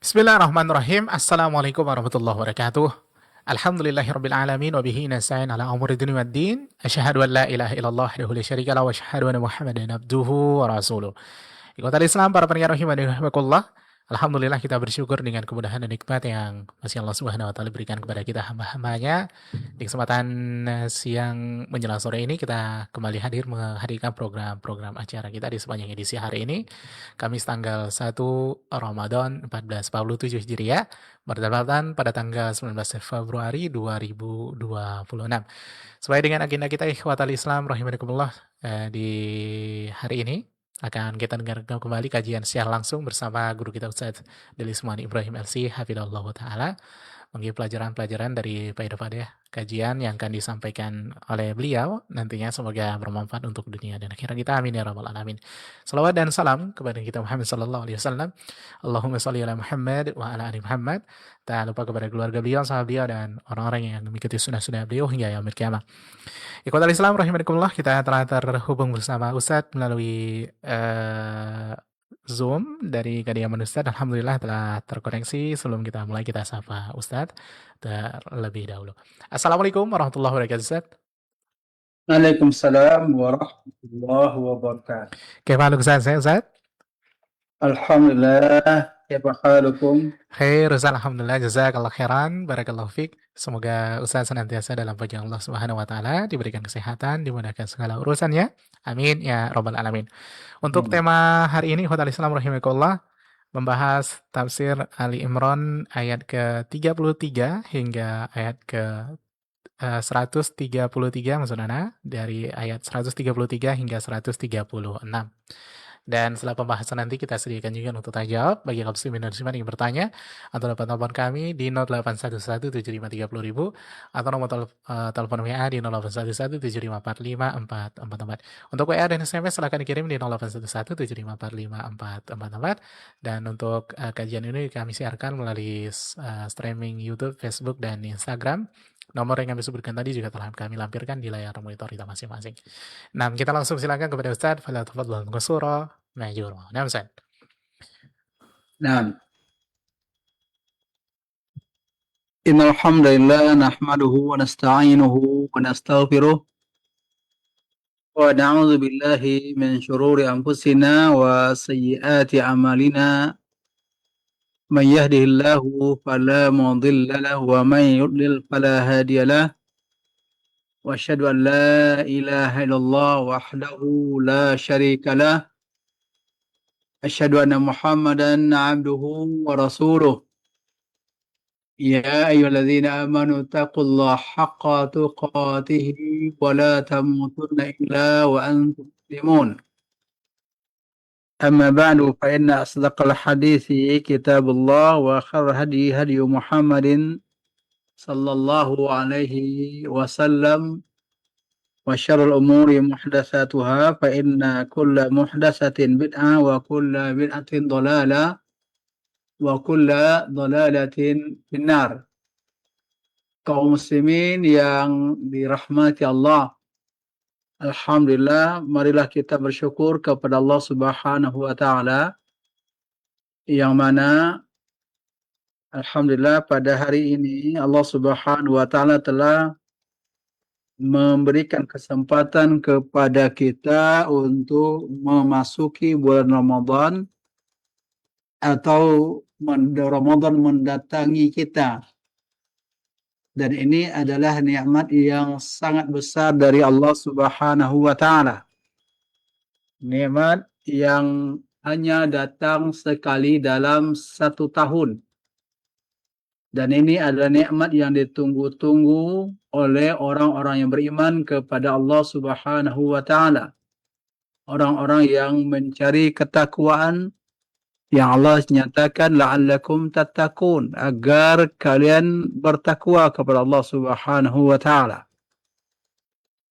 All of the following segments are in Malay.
Bismillahirrahmanirrahim. Assalamualaikum warahmatullahi wabarakatuh. Alhamdulillahirabbil alamin wa bihi nasta'in ala umuri dunya waddin. Asyhadu an la ilaha illallah wahdahu la syarika lahu wa asyhadu anna Muhammadan abduhu wa rasuluh. Ikhwatal Islam, para pendengar rahimani wa rahimakumullah. Alhamdulillah kita bersyukur dengan kemudahan dan nikmat yang masih Allah Subhanahu wa taala berikan kepada kita hamba-hambanya. Di kesempatan siang menjelang sore ini kita kembali hadir menghadirkan program-program acara kita di sepanjang edisi hari ini. Kamis tanggal 1 Ramadan 1447 Hijriah, bertepatan pada tanggal 19 Februari 2026. Sesuai dengan agenda kita ikhwatal Islam rahimakumullah, di hari ini akan kita dengarkan kembali kajian secara langsung bersama guru kita Ustaz Delisman Ibrahim LC Hafidhahullah Ta'ala, mengenai pelajaran-pelajaran dari Faedah-Faedah kajian yang akan disampaikan oleh beliau. Nantinya semoga bermanfaat untuk dunia dan akhirat kita, amin ya rabbal alamin. Salawat dan salam kepada kita Muhammad sallallahu alaihi wasallam. Allahumma shalli ala Muhammad wa ala ali Muhammad. Tak lupa kepada keluarga beliau, sahabat beliau, dan orang-orang yang mengikuti sunnah-sunnah beliau hingga yaumil qiyamah. Ikhwatal Islam rahimakumullah, kita telah terhubung bersama Ustadz melalui Zoom dari Kediaman Ustadz. Alhamdulillah telah terkoneksi. Sebelum kita mulai, kita sapa Ustadz terlebih dahulu. Assalamualaikum warahmatullahi wabarakatuh, Ustadz. Waalaikumsalam warahmatullahi wabarakatuh. Kaifa Ustadz? Saya Ustadz? Alhamdulillah, kaifa halukum? Khair Ustadz, alhamdulillah, jazakallah khairan, barakallahu fiik. Semoga Ustadz senantiasa dalam pujian Allah Subhanahu wa taala, diberikan kesehatan, dimudahkan segala urusannya. Amin ya rabbal alamin. Untuk tema hari ini ikhwatal Islam rahimakumullah, membahas tafsir Ali Imran ayat ke-33 hingga ayat ke 133 maksud Ana, dari ayat 133 hingga 136. Dan setelah pembahasan nanti kita sediakan juga untuk tanya jawab bagi kaum muslimin dan muslimat yang bertanya, atau dapat telepon kami di 08117530.000 atau nomor telepon WA di 0811754544. Untuk WA dan SMS silahkan dikirim di 0811754544. Dan untuk kajian ini kami siarkan melalui streaming YouTube, Facebook, dan Instagram. Nomor yang kami sebutkan tadi juga telah kami lampirkan di layar monitor kita masing-masing. Nah, kita langsung silakan kepada Ustaz. Fala tafadhal masyura ma'jura. Nah, Ustaz. Naam. Innal hamdalillah nahmaduhu wa nasta'inuhu wa nastaghfiruh wa na'udzu billahi min shururi anfusina wa sayyiati a'malina. Man yahdihillahu fala mudilla lahu wa man yudlil fala hadiya lahu. Wa asyhadu an la ilaha illallah wahdahu la syarika lah. Asyhadu anna Muhammadan 'abduhu wa rasuluh. Ya ayyuhalladzina amanu taqullaha haqqa tuqatih wa la tamutunna illa wa antum muslimun. Amma ba'du fa inna asdaqal hadithi kitabullah wa khairal hadi hadi Muhammadin sallallahu alaihi wasallam wa syarrul umuri muhdatsatuha fa inna kulla muhdatsatin bid'ah wa kulla bid'atin dhalalah wa kulla dhalalatin finnar. Kaum muslimin yang dirahmati Allah, alhamdulillah, marilah kita bersyukur kepada Allah Subhanahu wa taala yang mana alhamdulillah pada hari ini Allah Subhanahu wa taala telah memberikan kesempatan kepada kita untuk memasuki bulan Ramadan atau Ramadan mendatangi kita. Dan ini adalah nikmat yang sangat besar dari Allah Subhanahu wa taala. Nikmat yang hanya datang sekali dalam 1 tahun. Dan ini adalah nikmat yang ditunggu-tunggu oleh orang-orang yang beriman kepada Allah Subhanahu wa taala. Orang-orang yang mencari ketakwaan yang Allah nyatakan la'allakum tattaqun, agar kalian bertakwa kepada Allah Subhanahu wa taala.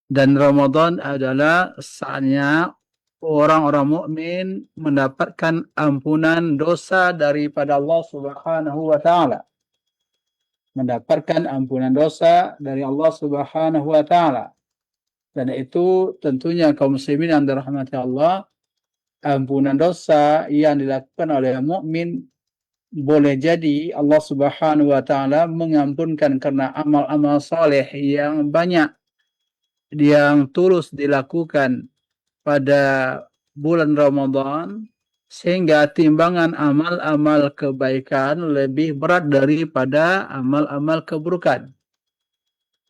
Dan Ramadan adalah saatnya orang-orang mukmin mendapatkan ampunan dosa daripada Allah Subhanahu wa taala. Mendapatkan ampunan dosa dari Allah Subhanahu wa taala. Dan itu tentunya kaum muslimin yang dirahmati Allah, ampunan dosa yang dilakukan oleh mukmin boleh jadi Allah Subhanahu wa taala mengampunkan karena amal-amal soleh yang banyak yang tulus dilakukan pada bulan Ramadan sehingga timbangan amal-amal kebaikan lebih berat daripada amal-amal keburukan.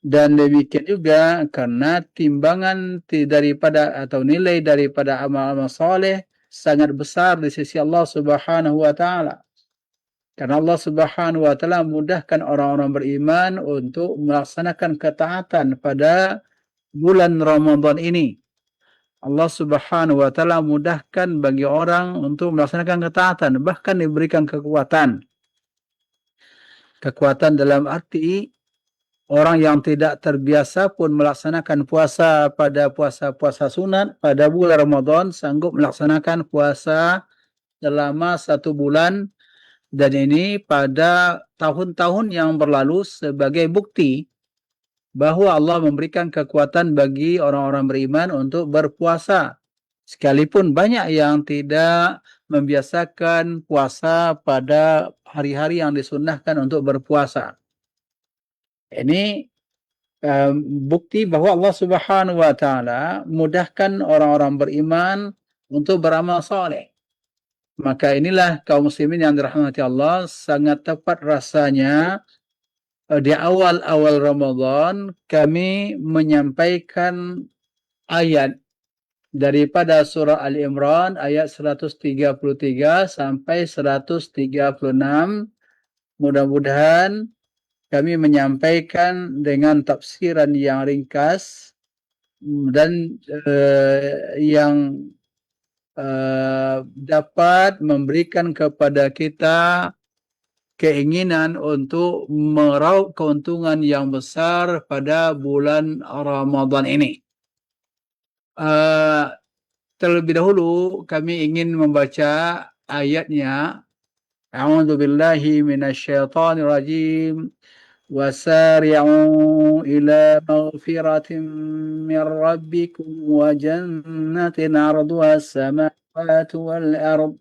Dan demikian juga karena timbangan daripada atau nilai daripada amal-amal soleh sangat besar di sisi Allah Subhanahu wa taala. Karena Allah Subhanahu wa taala mudahkan orang-orang beriman untuk melaksanakan ketaatan pada bulan Ramadan ini. Allah Subhanahu wa taala mudahkan bagi orang untuk melaksanakan ketaatan, bahkan diberikan kekuatan. Kekuatan dalam arti orang yang tidak terbiasa pun melaksanakan puasa pada puasa-puasa sunat pada bulan Ramadan sanggup melaksanakan puasa selama 1 bulan, dan ini pada tahun-tahun yang berlalu sebagai bukti bahwa Allah memberikan kekuatan bagi orang-orang beriman untuk berpuasa. Sekalipun banyak yang tidak membiasakan puasa pada hari-hari yang disunnahkan untuk berpuasa. Ini bukti bahwa Allah Subhanahu wa taala mudahkan orang-orang beriman untuk beramal saleh. Maka inilah kaum muslimin yang dirahmati Allah, sangat tepat rasanya di awal-awal Ramadan kami menyampaikan ayat daripada surah Ali Imran ayat 133 sampai 136. Mudah-mudahan kami menyampaikan dengan tafsiran yang ringkas dan yang dapat memberikan kepada kita keinginan untuk meraup keuntungan yang besar pada bulan Ramadan ini. Terlebih dahulu kami ingin membaca ayatnya. A'udzu billahi minasyaitonir rajim. Wasari'u ila maghfiratin min rabbikum wa jannatin 'arduha as-samawati wal ardh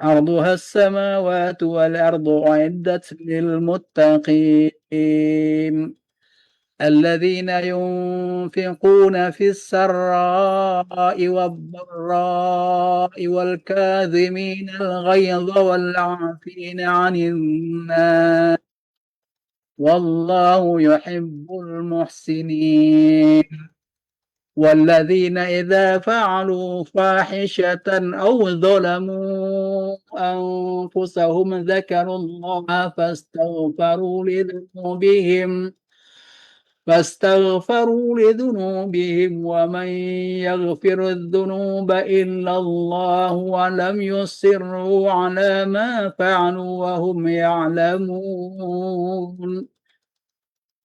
عرضها السماوات والأرض أعدت للمتقين الذين ينفقون في السراء والضراء والكاظمين الغيظ والعافين عن الناس والله يحب المحسنين والذين إذا فعلوا فاحشة أو ظلموا أنفسهم ذكروا الله فاستغفروا لذنوبهم ومن يغفر الذنوب إلا الله ولم يصروا على ما فعلوا وهم يعلمون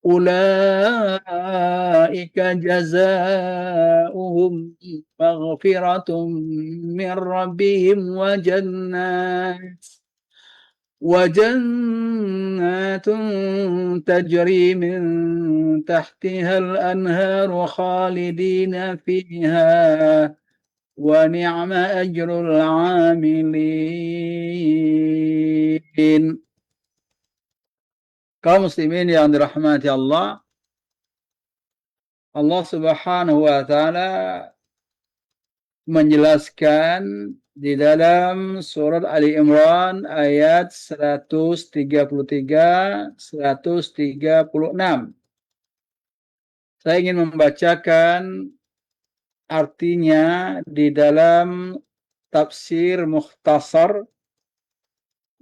أولئك جزاؤهم مغفرة من ربهم وجنات تجري من تحتها الأنهار خالدين فيها ونعم أجر العاملين. Kaum muslimin yang dirahmati Allah, Allah Subhanahu wa taala menjelaskan di dalam surat Ali Imran ayat 133 136. Saya ingin membacakan artinya di dalam tafsir mukhtasar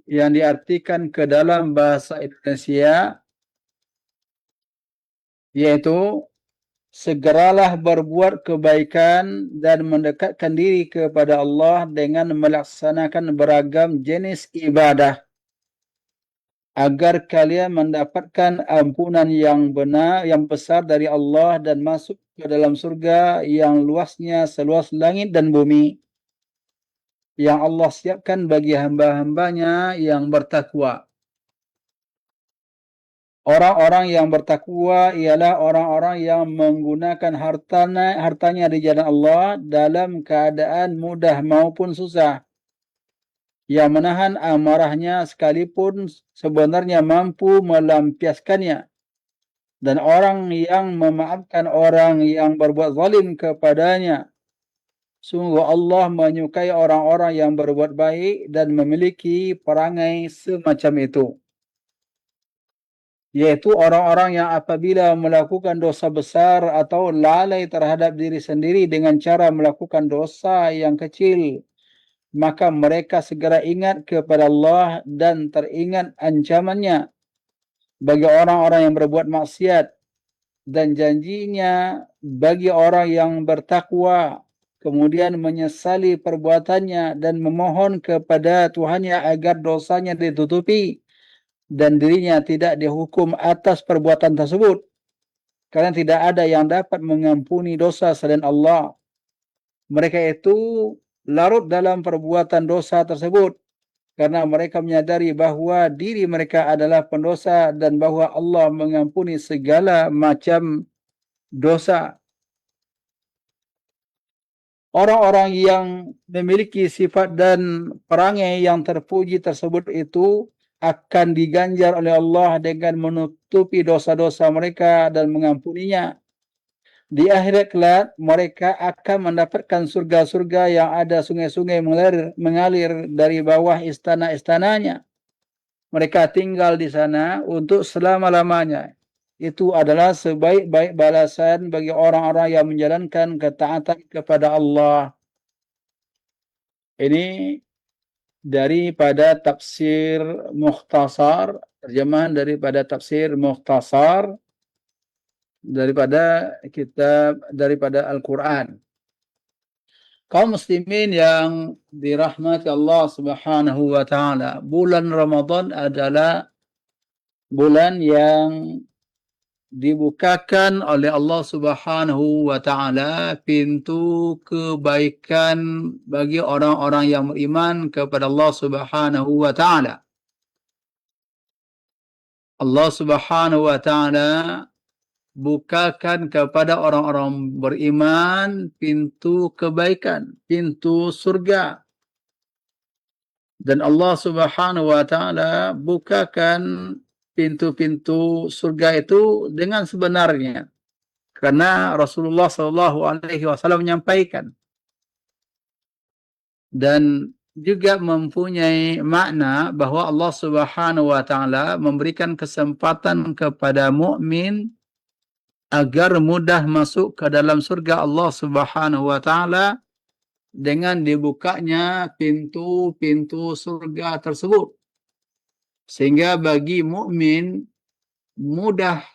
yang diartikan ke dalam bahasa Indonesia, yaitu segeralah berbuat kebaikan dan mendekatkan diri kepada Allah dengan melaksanakan beragam jenis ibadah agar kalian mendapatkan ampunan yang benar, yang besar dari Allah dan masuk ke dalam surga yang luasnya seluas langit dan bumi, yang Allah siapkan bagi hamba-hambanya yang bertakwa. Orang-orang yang bertakwa ialah orang-orang yang menggunakan hartanya di jalan Allah dalam keadaan mudah maupun susah. yang menahan amarahnya sekalipun sebenarnya mampu melampiaskannya. Dan orang yang memaafkan orang yang berbuat zalim kepadanya. Sungguh Allah menyukai orang-orang yang berbuat baik dan memiliki perangai semacam itu. Yaitu orang-orang yang apabila melakukan dosa besar atau lalai terhadap diri sendiri dengan cara melakukan dosa yang kecil, maka mereka segera ingat kepada Allah dan teringat ancamannya bagi orang-orang yang berbuat maksiat dan janjinya bagi orang yang bertakwa, kemudian menyesali perbuatannya dan memohon kepada Tuhannya agar dosanya ditutupi dan dirinya tidak dihukum atas perbuatan tersebut, karena tidak ada yang dapat mengampuni dosa selain Allah. Mereka itu larut dalam perbuatan dosa tersebut karena mereka menyadari bahawa diri mereka adalah pendosa dan bahawa Allah mengampuni segala macam dosa. Orang-orang yang memiliki sifat dan perangai yang terpuji tersebut itu akan diganjar oleh Allah dengan menutupi dosa-dosa mereka dan mengampuninya. Di akhirat kelak, mereka akan mendapatkan surga-surga yang ada sungai-sungai mengalir dari bawah istana-istananya. Mereka tinggal di sana untuk selama-lamanya. Itu adalah sebaik-baik balasan bagi orang-orang yang menjalankan ketaatan kepada Allah. Ini daripada tafsir mukhtasar, terjemahan daripada tafsir mukhtasar daripada kitab daripada Al-Quran. Kaum muslimin yang dirahmati Allah Subhanahu wa taala, bulan Ramadan adalah bulan yang dibukakan oleh Allah Subhanahu wa taala pintu kebaikan bagi orang-orang yang beriman kepada Allah Subhanahu wa taala. Allah Subhanahu wa taala bukakan kepada orang-orang beriman pintu kebaikan, pintu surga. Dan Allah Subhanahu wa taala bukakan pintu-pintu surga itu dengan sebenarnya. Karena Rasulullah sallallahu alaihi wasallam menyampaikan dan juga mempunyai makna bahawa Allah Subhanahu wa taala memberikan kesempatan kepada mukmin agar mudah masuk ke dalam surga Allah Subhanahu wa taala dengan dibukanya pintu-pintu surga tersebut. Sehingga bagi mukmin mudah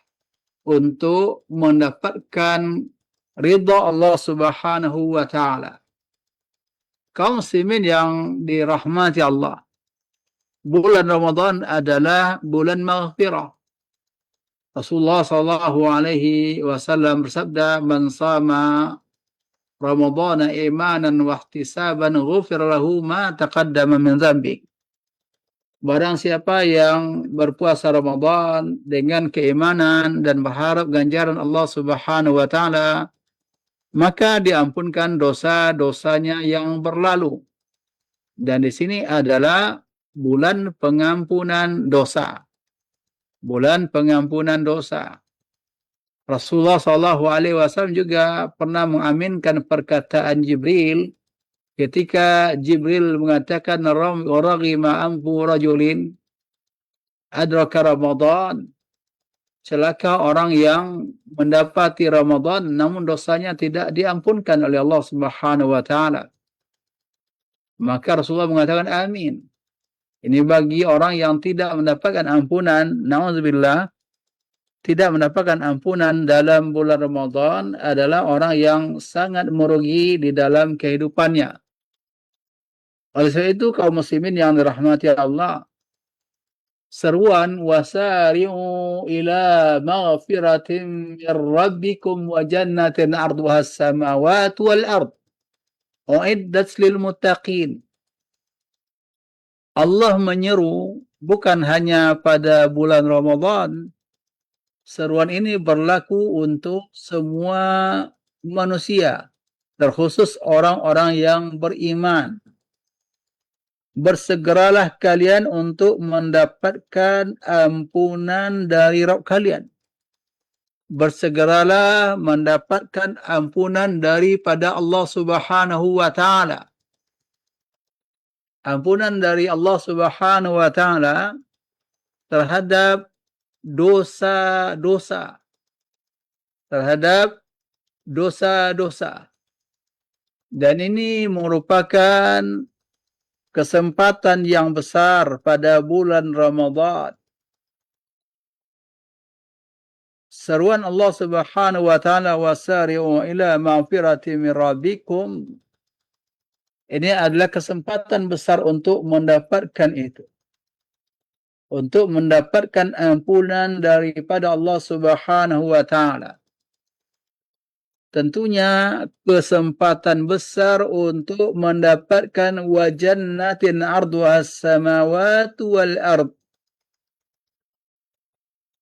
untuk mendapatkan ridha Allah Subhanahu wa taala. Kaum muslimin yang dirahmati Allah, bulan Ramadan adalah bulan maghfirah. Rasulullah sallallahu alaihi wasallam bersabda, "Man shama Ramadhana imanan wa ihtisaban ghufira lahu ma taqaddama min dhanbi." Barang siapa yang berpuasa Ramadan dengan keimanan dan berharap ganjaran Allah Subhanahu wa taala, maka diampunkan dosa-dosanya yang berlalu. Dan di sini adalah bulan pengampunan dosa. Bulan pengampunan dosa. Rasulullah SAW juga pernah mengaminkan perkataan Jibril ketika Jibril mengatakan raghima anfu rajulin adraka Ramadan, celaka orang yang mendapati Ramadan namun dosanya tidak diampunkan oleh Allah Subhanahu wa taala. Maka Rasulullah mengatakan amin. Ini bagi orang yang tidak mendapatkan ampunan, na'udzubillah, tidak mendapatkan ampunan dalam bulan Ramadan adalah orang yang sangat merugi di dalam kehidupannya. Oleh sebab itu kaum muslimin yang dirahmati Allah, seruan wasari'u ila maghfiratin min rabbikum wa jannatin 'arduha as-samawati wal ard u'iddat lil muttaqin. Allah menyeru bukan hanya pada bulan Ramadan. Seruan ini berlaku untuk semua manusia, terkhusus orang-orang yang beriman. bersegeralah kalian untuk mendapatkan ampunan dari Rabb kalian. Bersegeralah mendapatkan ampunan daripada Allah Subhanahu wa Ta'ala. Ampunan dari Allah Subhanahu wa Ta'ala terhadap dosa-dosa. Terhadap dosa-dosa. Dan ini merupakan kesempatan yang besar pada bulan Ramadan. Seruan Allah Subhanahu wa Ta'ala, wasari'u ila ma'firati min rabbikum. Ini adalah kesempatan besar untuk mendapatkan itu. Untuk mendapatkan ampunan daripada Allah Subhanahu wa Ta'ala. Tentunya kesempatan besar untuk mendapatkan wajannatin arduhas samawati wal ard.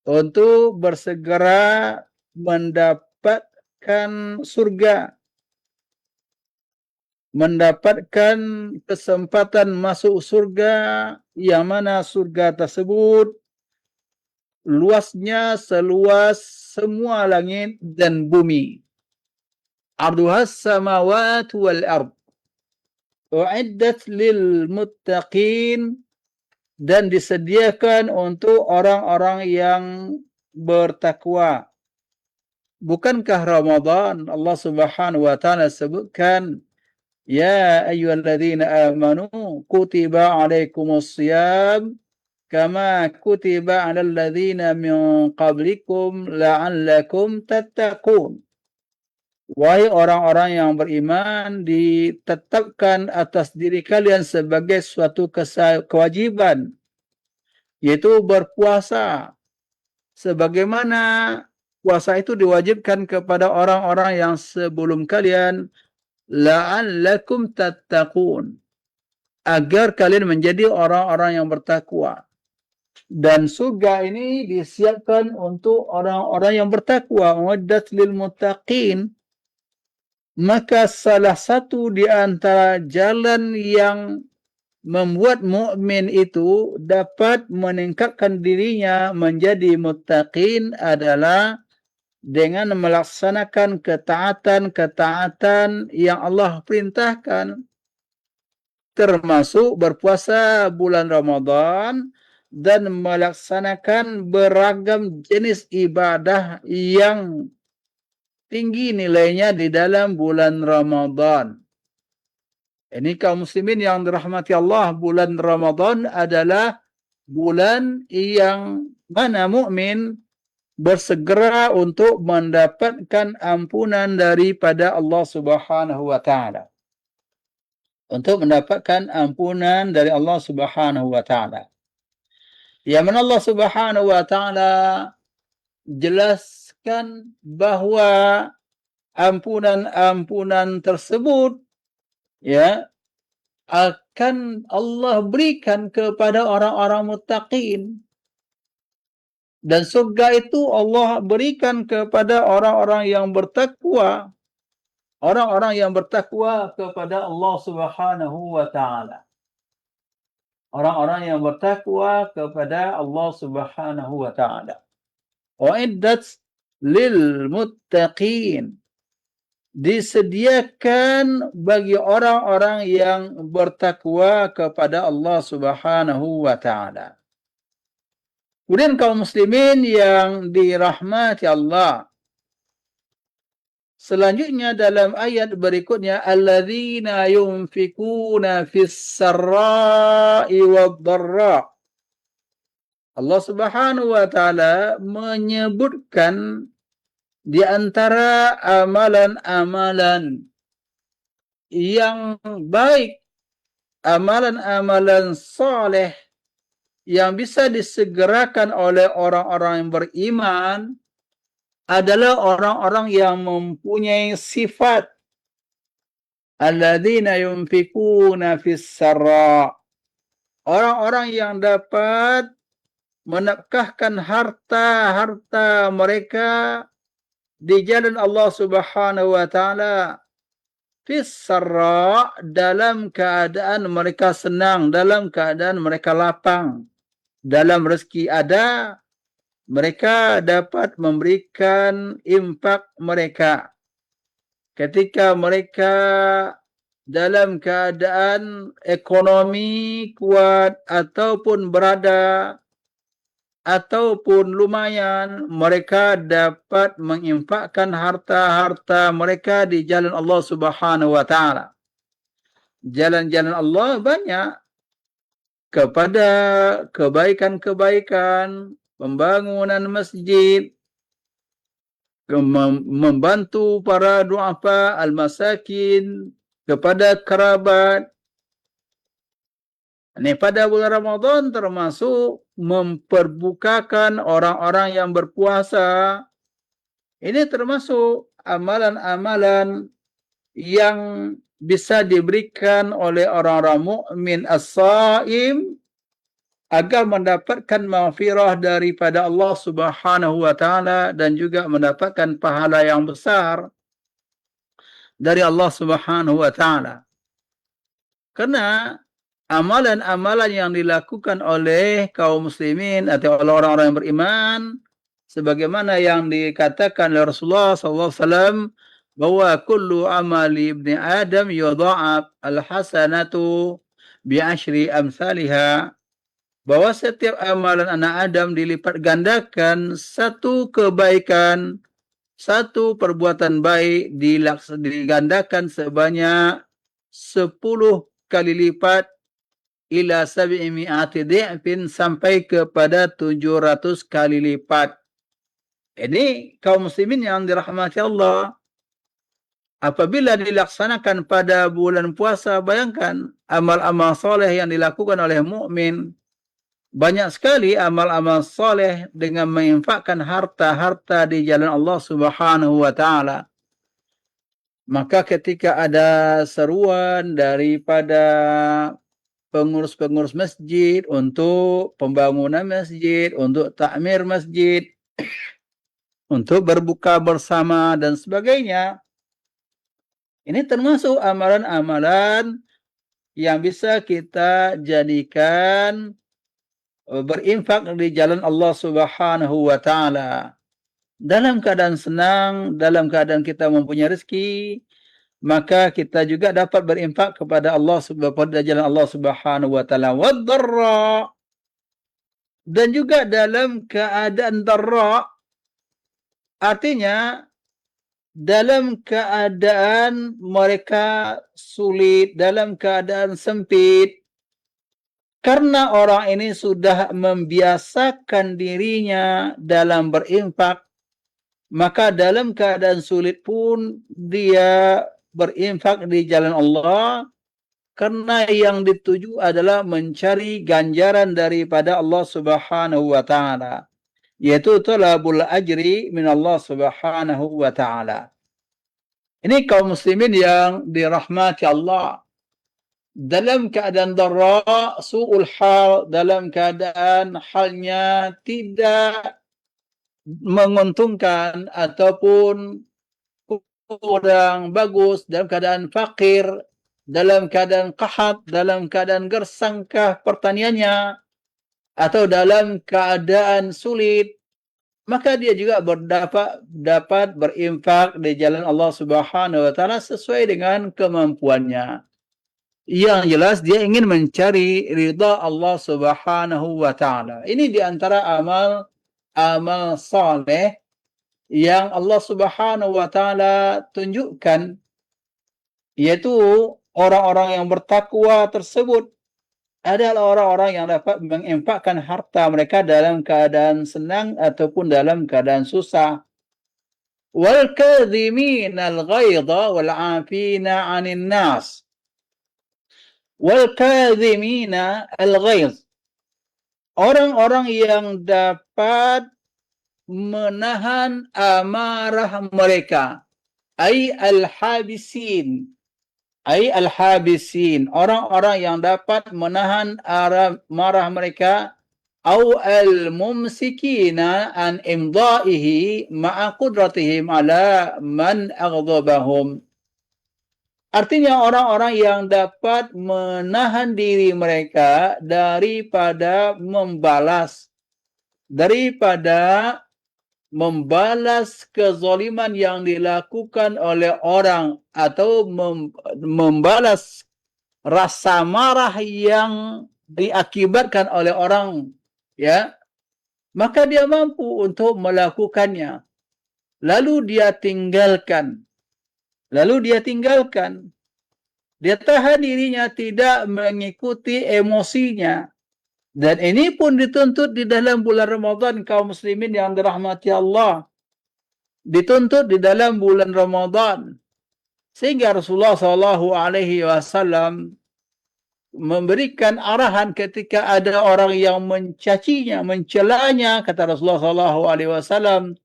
Untuk bersegera mendapatkan surga. Mendapatkan kesempatan masuk surga, yang mana surga tersebut luasnya seluas semua langit dan bumi. Arduhas samawati wal ard. U'iddat lil muttaqin. Dan disediakan untuk orang-orang yang bertakwa. Bukankah Ramadan Allah Subhanahu wa Ta'ala sebutkan, ya ayyuhalladzina amanu kutiba alaikumus shiyam kama kutiba alal ladzina min qablikum la'allakum tattaqun. Wahai orang-orang yang beriman, ditetapkan atas diri kalian sebagai suatu kewajiban, yaitu berpuasa. Sebagaimana puasa itu diwajibkan kepada orang-orang yang sebelum kalian, la'allakum tattaqun, agar kalian menjadi orang-orang yang bertakwa. Dan surga ini disiapkan untuk orang-orang yang bertakwa. U'iddat lil muttaqin. Maka salah satu di antara jalan yang membuat mukmin itu dapat meningkatkan dirinya menjadi muttaqin adalah dengan melaksanakan ketaatan-ketaatan yang Allah perintahkan, termasuk berpuasa bulan Ramadan dan melaksanakan beragam jenis ibadah yang tinggi nilainya di dalam bulan Ramadan. Ini kaum muslimin yang dirahmati Allah, bulan Ramadan adalah bulan yang mana mukmin bersegera untuk mendapatkan ampunan daripada Allah Subhanahu wa Ta'ala. Untuk mendapatkan ampunan dari Allah Subhanahu wa Ta'ala. Yang mana Allah Subhanahu wa Ta'ala jelaskan bahawa ampunan-ampunan tersebut ya akan Allah berikan kepada orang-orang muttaqin, dan surga itu Allah berikan kepada orang-orang yang bertakwa, orang-orang yang bertakwa kepada Allah Subhanahu wa Ta'ala. Orang-orang yang bertakwa kepada Allah Subhanahu wa Ta'ala. U'iddat lil muttaqin. Disediakan bagi orang-orang yang bertakwa kepada Allah Subhanahu wa Ta'ala. Kemudian kaum muslimin yang dirahmati Allah, selanjutnya dalam ayat berikutnya, alladzina yunfikuna fis sarra'i wad dharra. Allah Subhanahu wa Ta'ala menyebutkan di antara amalan-amalan yang baik, amalan-amalan soleh yang bisa disegerakan oleh orang-orang yang beriman adalah orang-orang yang mempunyai sifat alladzina yunfikuna fis sarra. Orang-orang yang dapat menafkahkan harta-harta mereka di jalan Allah Subhanahu wa Ta'ala Fisarra, dalam keadaan mereka senang, dalam keadaan mereka lapang, dalam rezeki ada, mereka dapat memberikan infak mereka. Ketika mereka dalam keadaan ekonomi kuat ataupun berada ataupun lumayan, mereka dapat menginfakkan harta-harta mereka di jalan Allah Subhanahu wa taala. Jalan-jalan Allah banyak, kepada kebaikan-kebaikan, pembangunan masjid, membantu para du'afa al-masakin, kepada kerabat. Ini pada bulan Ramadan termasuk memperbukakan orang-orang yang berpuasa. Ini termasuk amalan-amalan yang bisa diberikan oleh orang-orang mukmin as-saim agar mendapatkan maghfirah daripada Allah Subhanahu wa taala dan juga mendapatkan pahala yang besar dari Allah Subhanahu wa taala. Karena amalan-amalan yang dilakukan oleh kaum muslimin atau oleh orang-orang yang beriman sebagaimana yang dikatakan oleh Rasulullah sallallahu alaihi wasallam bahwa kullu amali ibni Adam yudha'af al-hasanatu bi'ashri amsalha, bahwa setiap amalan anak Adam dilipat gandakan, satu kebaikan, satu perbuatan baik digandakan sebanyak 10 kali lipat ila 700 dhi'fin, sampai kepada 700 kali lipat. Ini kaum muslimin yang dirahmati Allah. Apabila dilaksanakan pada bulan puasa, bayangkan amal-amal soleh yang dilakukan oleh mukmin. Banyak sekali amal-amal soleh dengan menginfakkan harta-harta di jalan Allah Subhanahu wa taala. Maka ketika ada seruan daripada pengurus-pengurus masjid untuk pembangunan masjid, untuk takmir masjid, untuk berbuka bersama dan sebagainya, ini termasuk amalan-amalan yang bisa kita jadikan berinfak di jalan Allah Subhanahu wa taala. Dalam keadaan senang, dalam keadaan kita mempunyai rezeki, maka kita juga dapat berinfak kepada Allah pada jalan Allah Subhanahu wa taala. Wad-dharra, dan juga dalam keadaan dharra, artinya dalam keadaan mereka sulit, dalam keadaan sempit, karena orang ini sudah membiasakan dirinya dalam berinfak, maka dalam keadaan sulit pun dia berinfak di jalan Allah, karena yang dituju adalah mencari ganjaran daripada Allah Subhanahu wa taala, yaitu talabul ajri min Allah Subhanahu wa taala. Ini kaum muslimin yang dirahmati Allah. Dalam keadaan dharra, su'ul hal, dalam keadaan halnya tidak menguntungkan ataupun kurang bagus, dalam keadaan fakir, dalam keadaan qahat, dalam keadaan gersangkah pertaniannya, atau dalam keadaan sulit, maka dia juga dapat berinfak di jalan Allah Subhanahu wa taala sesuai dengan kemampuannya. Yang jelas dia ingin mencari ridha Allah Subhanahu wa taala. Ini di antara amal saleh yang Allah Subhanahu wa taala tunjukkan, yaitu orang-orang yang bertakwa tersebut adalah orang-orang yang dapat menginfakkan harta mereka dalam keadaan senang ataupun dalam keadaan susah. Wal kadhimina al-ghaidha wal 'afina 'anil nas. Wal kadhimina al-ghaidh, orang-orang yang dapat menahan amarah mereka, ay al-habisin, orang-orang yang dapat menahan marah mereka, au al-mumsikina an imda'ihi ma'a qudratihim ala man aghdabahum, Artinya orang-orang yang dapat menahan diri mereka daripada membalas kezaliman yang dilakukan oleh orang atau membalas rasa marah yang diakibatkan oleh orang, ya, maka dia mampu untuk melakukannya. Lalu dia tinggalkan. Dia tahan dirinya, tidak mengikuti emosinya. Dan ini pun dituntut di dalam bulan Ramadan, kaum muslimin yang dirahmati Allah. Dituntut di dalam bulan Ramadan. Sehingga Rasulullah SAW memberikan arahan ketika ada orang yang mencacinya, mencelanya, kata Rasulullah SAW,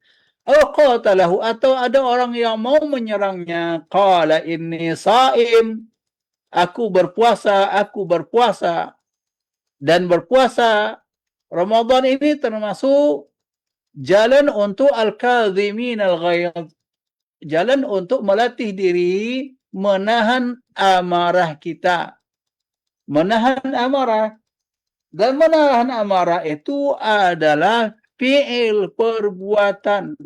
qatalahu, atau ada orang yang mau menyerangnya, qala inni saim, aku berpuasa. Dan berpuasa Ramadan ini termasuk jalan untuk al-kadhimin al-ghayz, jalan untuk melatih diri menahan amarah kita, menahan amarah. Dan menahan amarah itu adalah fi'il, perbuatan.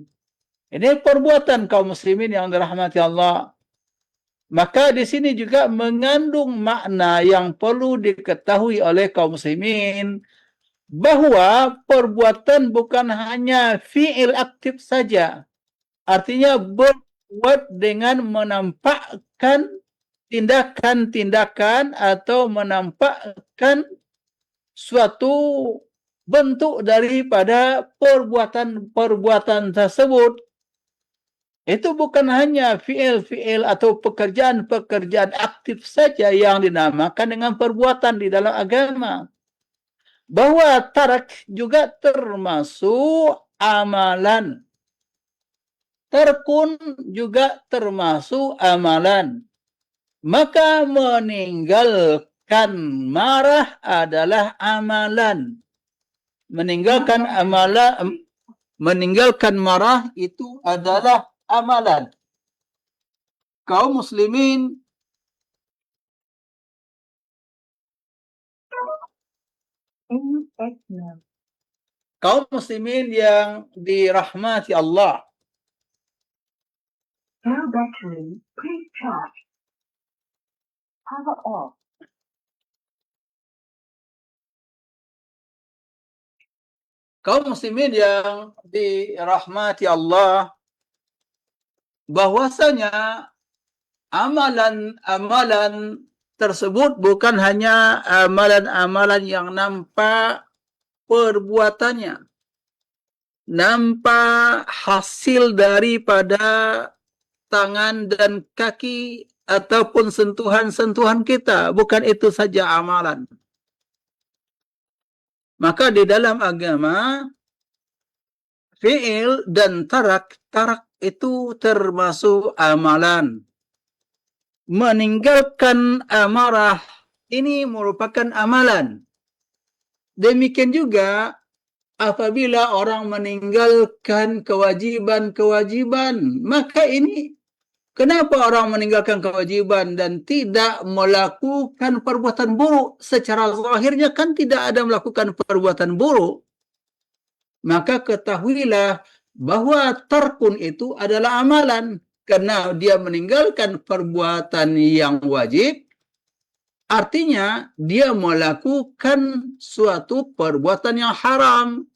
Ini perbuatan kaum muslimin yang dirahmati Allah. Maka di sini juga mengandung makna yang perlu diketahui oleh kaum muslimin, bahwa perbuatan bukan hanya fi'il aktif saja. Artinya berbuat dengan menampakkan tindakan-tindakan atau menampakkan suatu bentuk daripada perbuatan tersebut. Itu bukan hanya fi'il atau pekerjaan aktif saja yang dinamakan dengan perbuatan di dalam agama. Bahwa tarak juga termasuk amalan. Terkun juga termasuk amalan. Maka meninggalkan marah adalah amalan. Meninggalkan marah itu adalah amalan. Kaum muslimin yang dirahmati Allah. Now battery, please charge. Power off. Kaum muslimin yang dirahmati Allah, bahwasanya amalan-amalan tersebut bukan hanya amalan-amalan yang nampak perbuatannya, nampak hasil daripada tangan dan kaki ataupun sentuhan-sentuhan kita. Bukan itu saja amalan. Maka di dalam agama, fi'il dan tarak itu termasuk amalan. Meninggalkan amarah ini merupakan amalan. Demikian juga apabila orang meninggalkan kewajiban-kewajiban, maka ini, kenapa orang meninggalkan kewajiban dan tidak melakukan perbuatan buruk? Secara zahirnya kan tidak ada melakukan perbuatan buruk. Maka ketahuilah bahwa tarkun itu adalah amalan. Karena dia meninggalkan perbuatan yang wajib, artinya dia melakukan suatu perbuatan yang haram.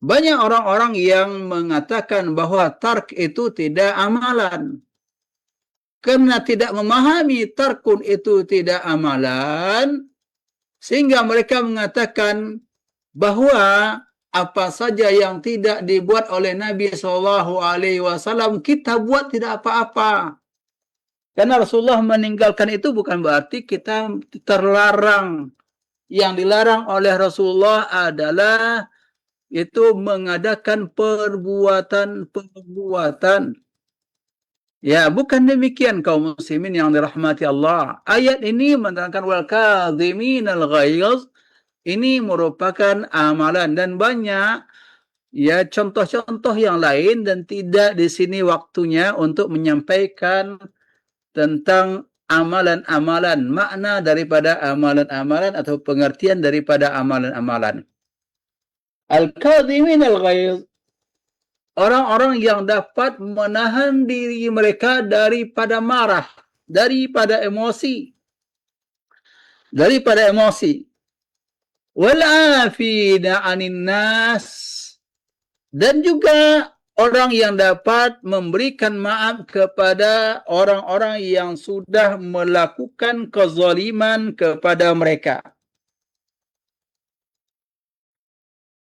Banyak orang-orang yang mengatakan bahwa tark itu tidak amalan. Karena tidak memahami tarkun itu tidak amalan, sehingga mereka mengatakan bahwa apa saja yang tidak dibuat oleh Nabi SAW, kita buat tidak apa-apa. Karena Rasulullah meninggalkan itu bukan berarti kita terlarang. Yang dilarang oleh Rasulullah adalah itu mengadakan perbuatan-perbuatan. Ya, bukan demikian kaum muslimin yang dirahmati Allah. Ayat ini menerangkan wal kadhimin al-ghayz. Ini merupakan amalan, dan banyak ya contoh-contoh yang lain, dan tidak di sini waktunya untuk menyampaikan tentang amalan-amalan, makna daripada amalan-amalan atau pengertian daripada amalan-amalan. Al-kadhimin al-ghaiz, orang-orang yang dapat menahan diri mereka daripada marah, daripada emosi. Wal-afina 'anil nas, dan juga orang yang dapat memberikan maaf kepada orang-orang yang sudah melakukan kezaliman kepada mereka.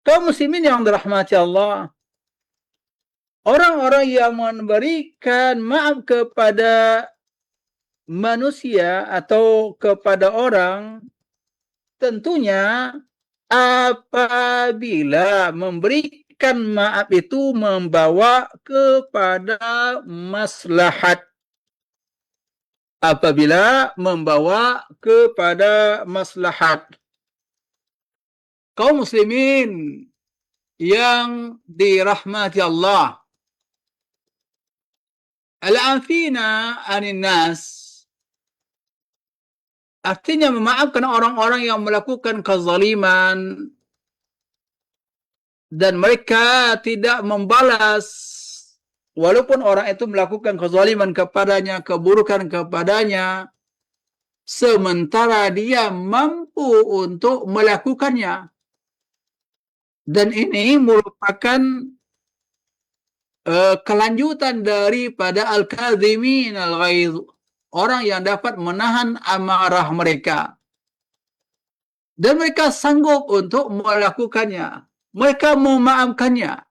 Kaum muslimin yang dirahmati Allah, orang-orang yang memberikan maaf kepada manusia atau kepada orang, tentunya apabila memberikan maaf itu membawa kepada maslahat. Apabila membawa kepada maslahat. Kaum muslimin yang dirahmati Allah, al-afina 'anil nas, artinya memaafkan orang-orang yang melakukan kezaliman dan mereka tidak membalas, walaupun orang itu melakukan kezaliman kepadanya, keburukan kepadanya, sementara dia mampu untuk melakukannya. Dan ini merupakan kelanjutan daripada al-kadhimin al-ghaiz, orang yang dapat menahan amarah mereka. Dan mereka sanggup untuk melakukannya. Mereka memaafkannya.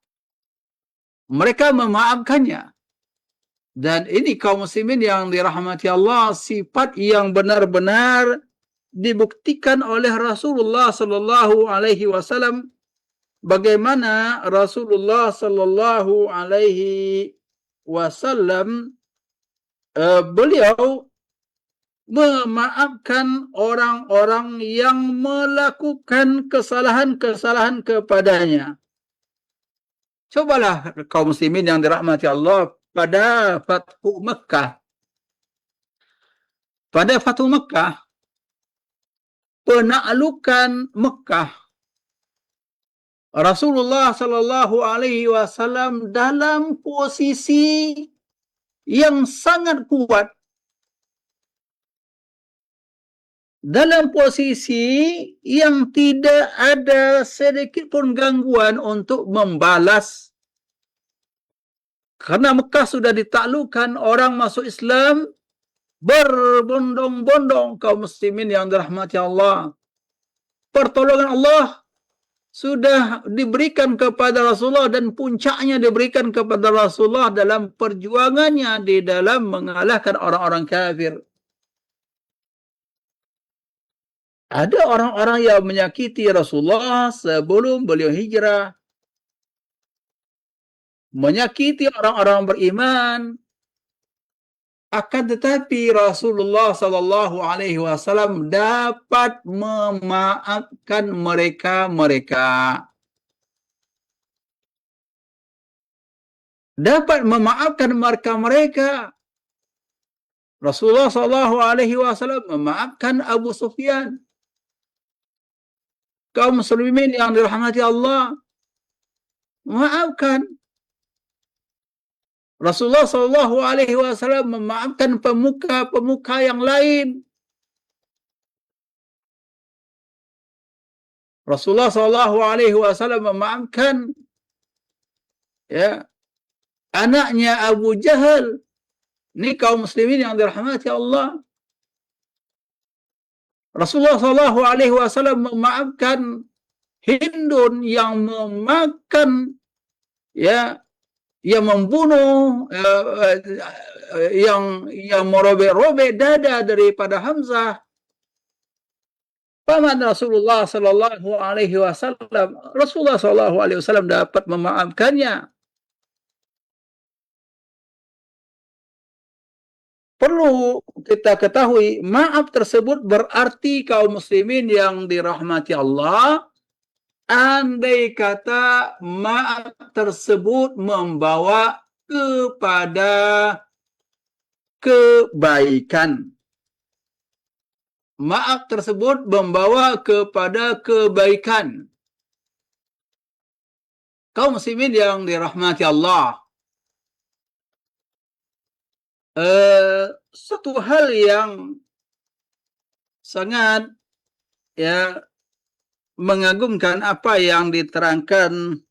Dan ini kaum muslimin yang dirahmati Allah, sifat yang benar-benar dibuktikan oleh Rasulullah sallallahu alaihi wasallam, bagaimana Rasulullah sallallahu alaihi wasallam beliau memaafkan orang-orang yang melakukan kesalahan-kesalahan kepadanya. Cobalah kaum muslimin yang dirahmati Allah, pada Fathu Mekah, penaklukan Mekah, Rasulullah sallallahu alaihi wasallam dalam posisi yang sangat kuat, dalam posisi yang tidak ada sedikit pun gangguan untuk membalas. Karena Mekah sudah ditaklukkan, orang masuk Islam berbondong-bondong. Kaum muslimin yang dirahmati Allah, pertolongan Allah sudah diberikan kepada Rasulullah, dan puncaknya diberikan kepada Rasulullah dalam perjuangannya di dalam mengalahkan orang-orang kafir. Ada orang-orang yang menyakiti Rasulullah sebelum beliau hijrah, menyakiti orang-orang beriman, akan tetapi Rasulullah sallallahu alaihi wasallam dapat memaafkan mereka. Rasulullah sallallahu alaihi wasallam memaafkan Abu Sufyan. Kaum muslimin yang dirahmati Allah, memaafkan. Rasulullah sallallahu alaihi wasallam memaafkan pemuka-pemuka yang lain. Rasulullah sallallahu alaihi wasallam memaafkan anaknya Abu Jahal. Ini kaum muslimin yang dirahmati Allah. Rasulullah sallallahu alaihi wasallam memaafkan Hindun yang memakan, yang membunuh, yang merobek-robek dada daripada Hamzah. Paman Rasulullah sallallahu alaihi wasallam, Rasulullah sallallahu alaihi wasallam dapat memaafkannya. Perlu kita ketahui, maaf tersebut berarti kaum muslimin yang dirahmati Allah, andai kata maaf tersebut membawa kepada kebaikan. Maaf tersebut membawa kepada kebaikan. Kaum muslimin yang dirahmati Allah, satu hal yang sangat mengagumkan apa yang diterangkan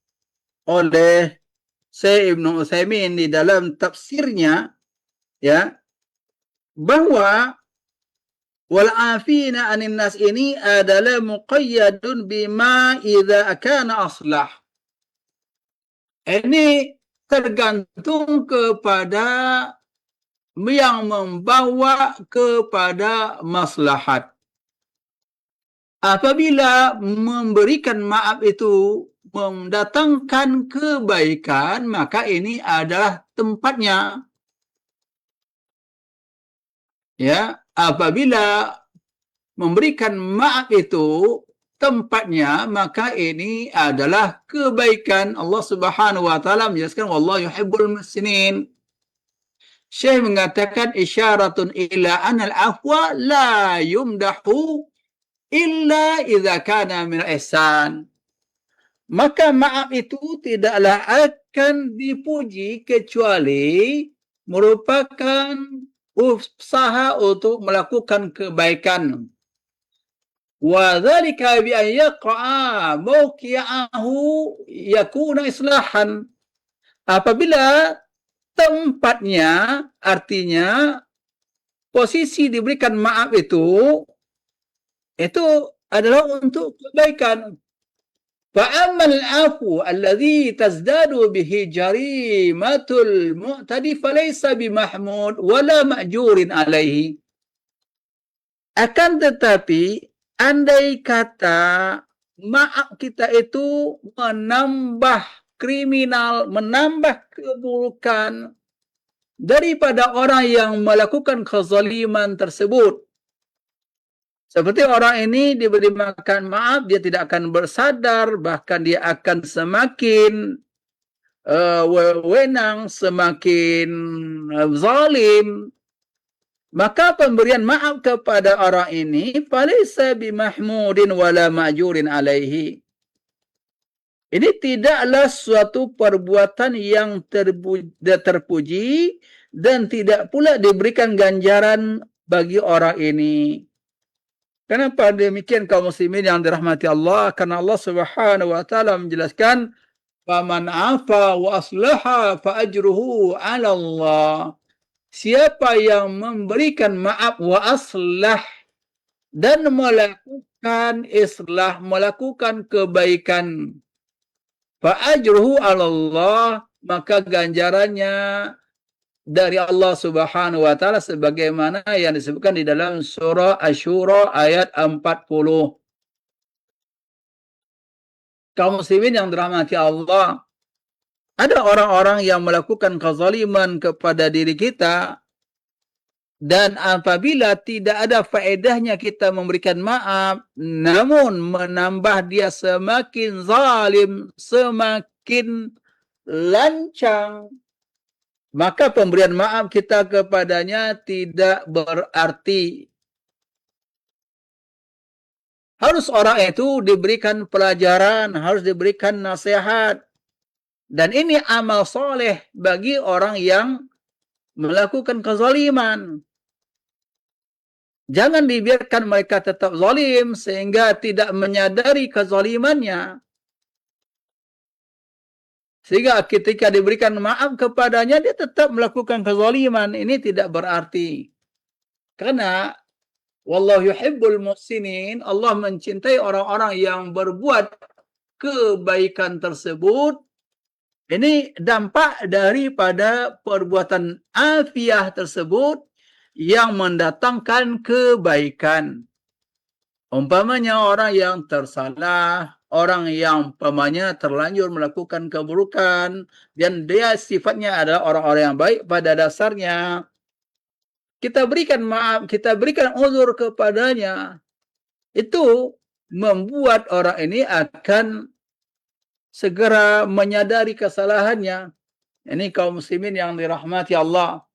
oleh Syekh Ibnu Utsaimin di dalam tafsirnya, bahwa wal afina anin nas ini adalah muqayyadun bima idza kana aslah. Ini tergantung kepada yang membawa kepada maslahat. Apabila memberikan maaf itu mendatangkan kebaikan, maka ini adalah tempatnya. Apabila memberikan maaf itu tempatnya, maka ini adalah kebaikan. Allah Subhanahu wa taala menjelaskan wallahu yuhibbul muhsinin. Syekh mengatakan isyaratun ila anal afwa la yumdahu illa idza kana min ihsan. Maka maaf itu tidaklah akan dipuji kecuali merupakan usaha untuk melakukan kebaikan. Wa dzalika bi an yaqa'a mawqi'ahu yakuna islahan. Apabila tempatnya, artinya posisi diberikan maaf itu adalah untuk kebaikan. Fa'ammal afu alladhi tazdadu bihi jarimatul mu'tadi falaysa bimahmud wala ma'jurin alaihi. Akan tetapi, andai kata maaf kita itu menambah kriminal, menambah keburukan daripada orang yang melakukan kezaliman tersebut. Seperti orang ini diberi makan maaf, dia tidak akan bersadar, bahkan dia akan semakin wewenang, semakin zalim. Maka pemberian maaf kepada orang ini falaysa bimahmudin wala ma'jurin alaihi. Ini tidaklah suatu perbuatan yang terpuji dan tidak pula diberikan ganjaran bagi orang ini. Kenapa demikian kaum muslimin yang dirahmati Allah? Karena Allah Subhanahu wa taala menjelaskan faman afa wa aslaha fa ajruhu 'ala Allah. Siapa yang memberikan maaf wa aslah dan melakukan islah, melakukan kebaikan, fa ajruhu 'ala Allah, maka ganjarannya dari Allah Subhanahu wa taala sebagaimana yang disebutkan di dalam surah Asy-Syura ayat 40. Kaum muslimin yang dirahmati Allah, ada orang-orang yang melakukan kezaliman kepada diri kita, dan apabila tidak ada faedahnya kita memberikan maaf, namun menambah dia semakin zalim, semakin lancang, maka pemberian maaf kita kepadanya tidak berarti. Harus orang itu diberikan pelajaran, harus diberikan nasihat. Dan ini amal soleh bagi orang yang melakukan kezaliman. Jangan dibiarkan mereka tetap zalim sehingga tidak menyadari kezalimannya. Sehingga ketika diberikan maaf kepadanya, dia tetap melakukan kezaliman. Ini tidak berarti. Karena wallahu yuhibbul muhsinin, Allah mencintai orang-orang yang berbuat kebaikan tersebut. Ini dampak daripada perbuatan afiah tersebut yang mendatangkan kebaikan. Umpamanya orang yang tersalah, orang yang umpamanya terlanjur melakukan keburukan, dan dia sifatnya adalah orang-orang yang baik pada dasarnya, kita berikan maaf, kita berikan uzur kepadanya, itu membuat orang ini akan segera menyadari kesalahannya. Ini kaum muslimin yang dirahmati Allah.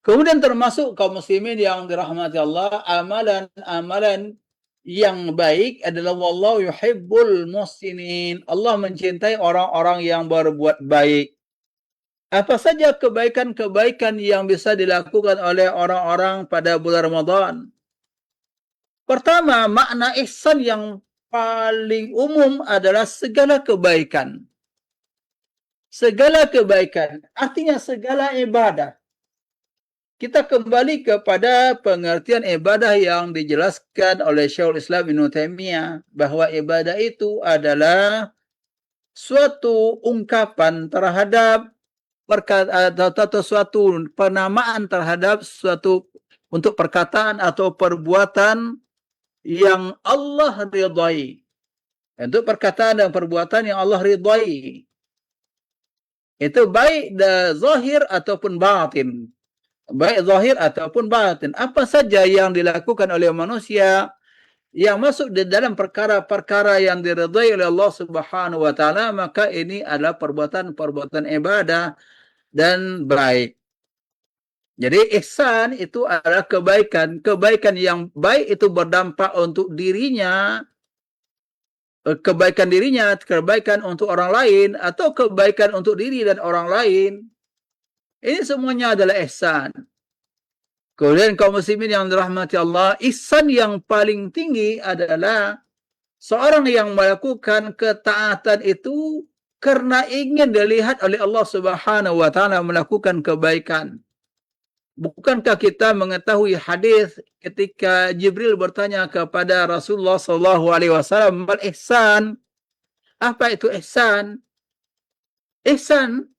Kemudian termasuk kaum muslimin yang dirahmati Allah, amalan-amalan yang baik adalah wallahu yuhibbul muhsinin. Allah mencintai orang-orang yang berbuat baik. Apa saja kebaikan-kebaikan yang bisa dilakukan oleh orang-orang pada bulan Ramadan? Pertama, makna ihsan yang paling umum adalah segala kebaikan. Segala kebaikan, artinya segala ibadah. Kita kembali kepada pengertian ibadah yang dijelaskan oleh Syekhul Islam Ibnu Taimiyah, bahwa ibadah itu adalah suatu ungkapan terhadap atau suatu penamaan terhadap suatu untuk perkataan atau perbuatan yang Allah ridhai. Untuk perkataan dan perbuatan yang Allah ridhai. Itu baik zahir ataupun batin. Baik zahir ataupun batin. Apa saja yang dilakukan oleh manusia yang masuk di dalam perkara-perkara yang diridhai oleh Allah Subhanahu wa taala, maka ini adalah perbuatan-perbuatan ibadah dan baik. Jadi ihsan itu adalah kebaikan. Kebaikan yang baik itu berdampak untuk dirinya, kebaikan untuk orang lain, atau kebaikan untuk diri dan orang lain. Ini semuanya adalah ihsan. Kemudian kaum muslimin yang dirahmati Allah, ihsan yang paling tinggi adalah seorang yang melakukan ketaatan itu karena ingin dilihat oleh Allah Subhanahu wa taala melakukan kebaikan. Bukankah kita mengetahui hadis ketika Jibril bertanya kepada Rasulullah sallallahu alaihi wasallam, "Mal ihsan?" Apa itu ihsan? Ihsan,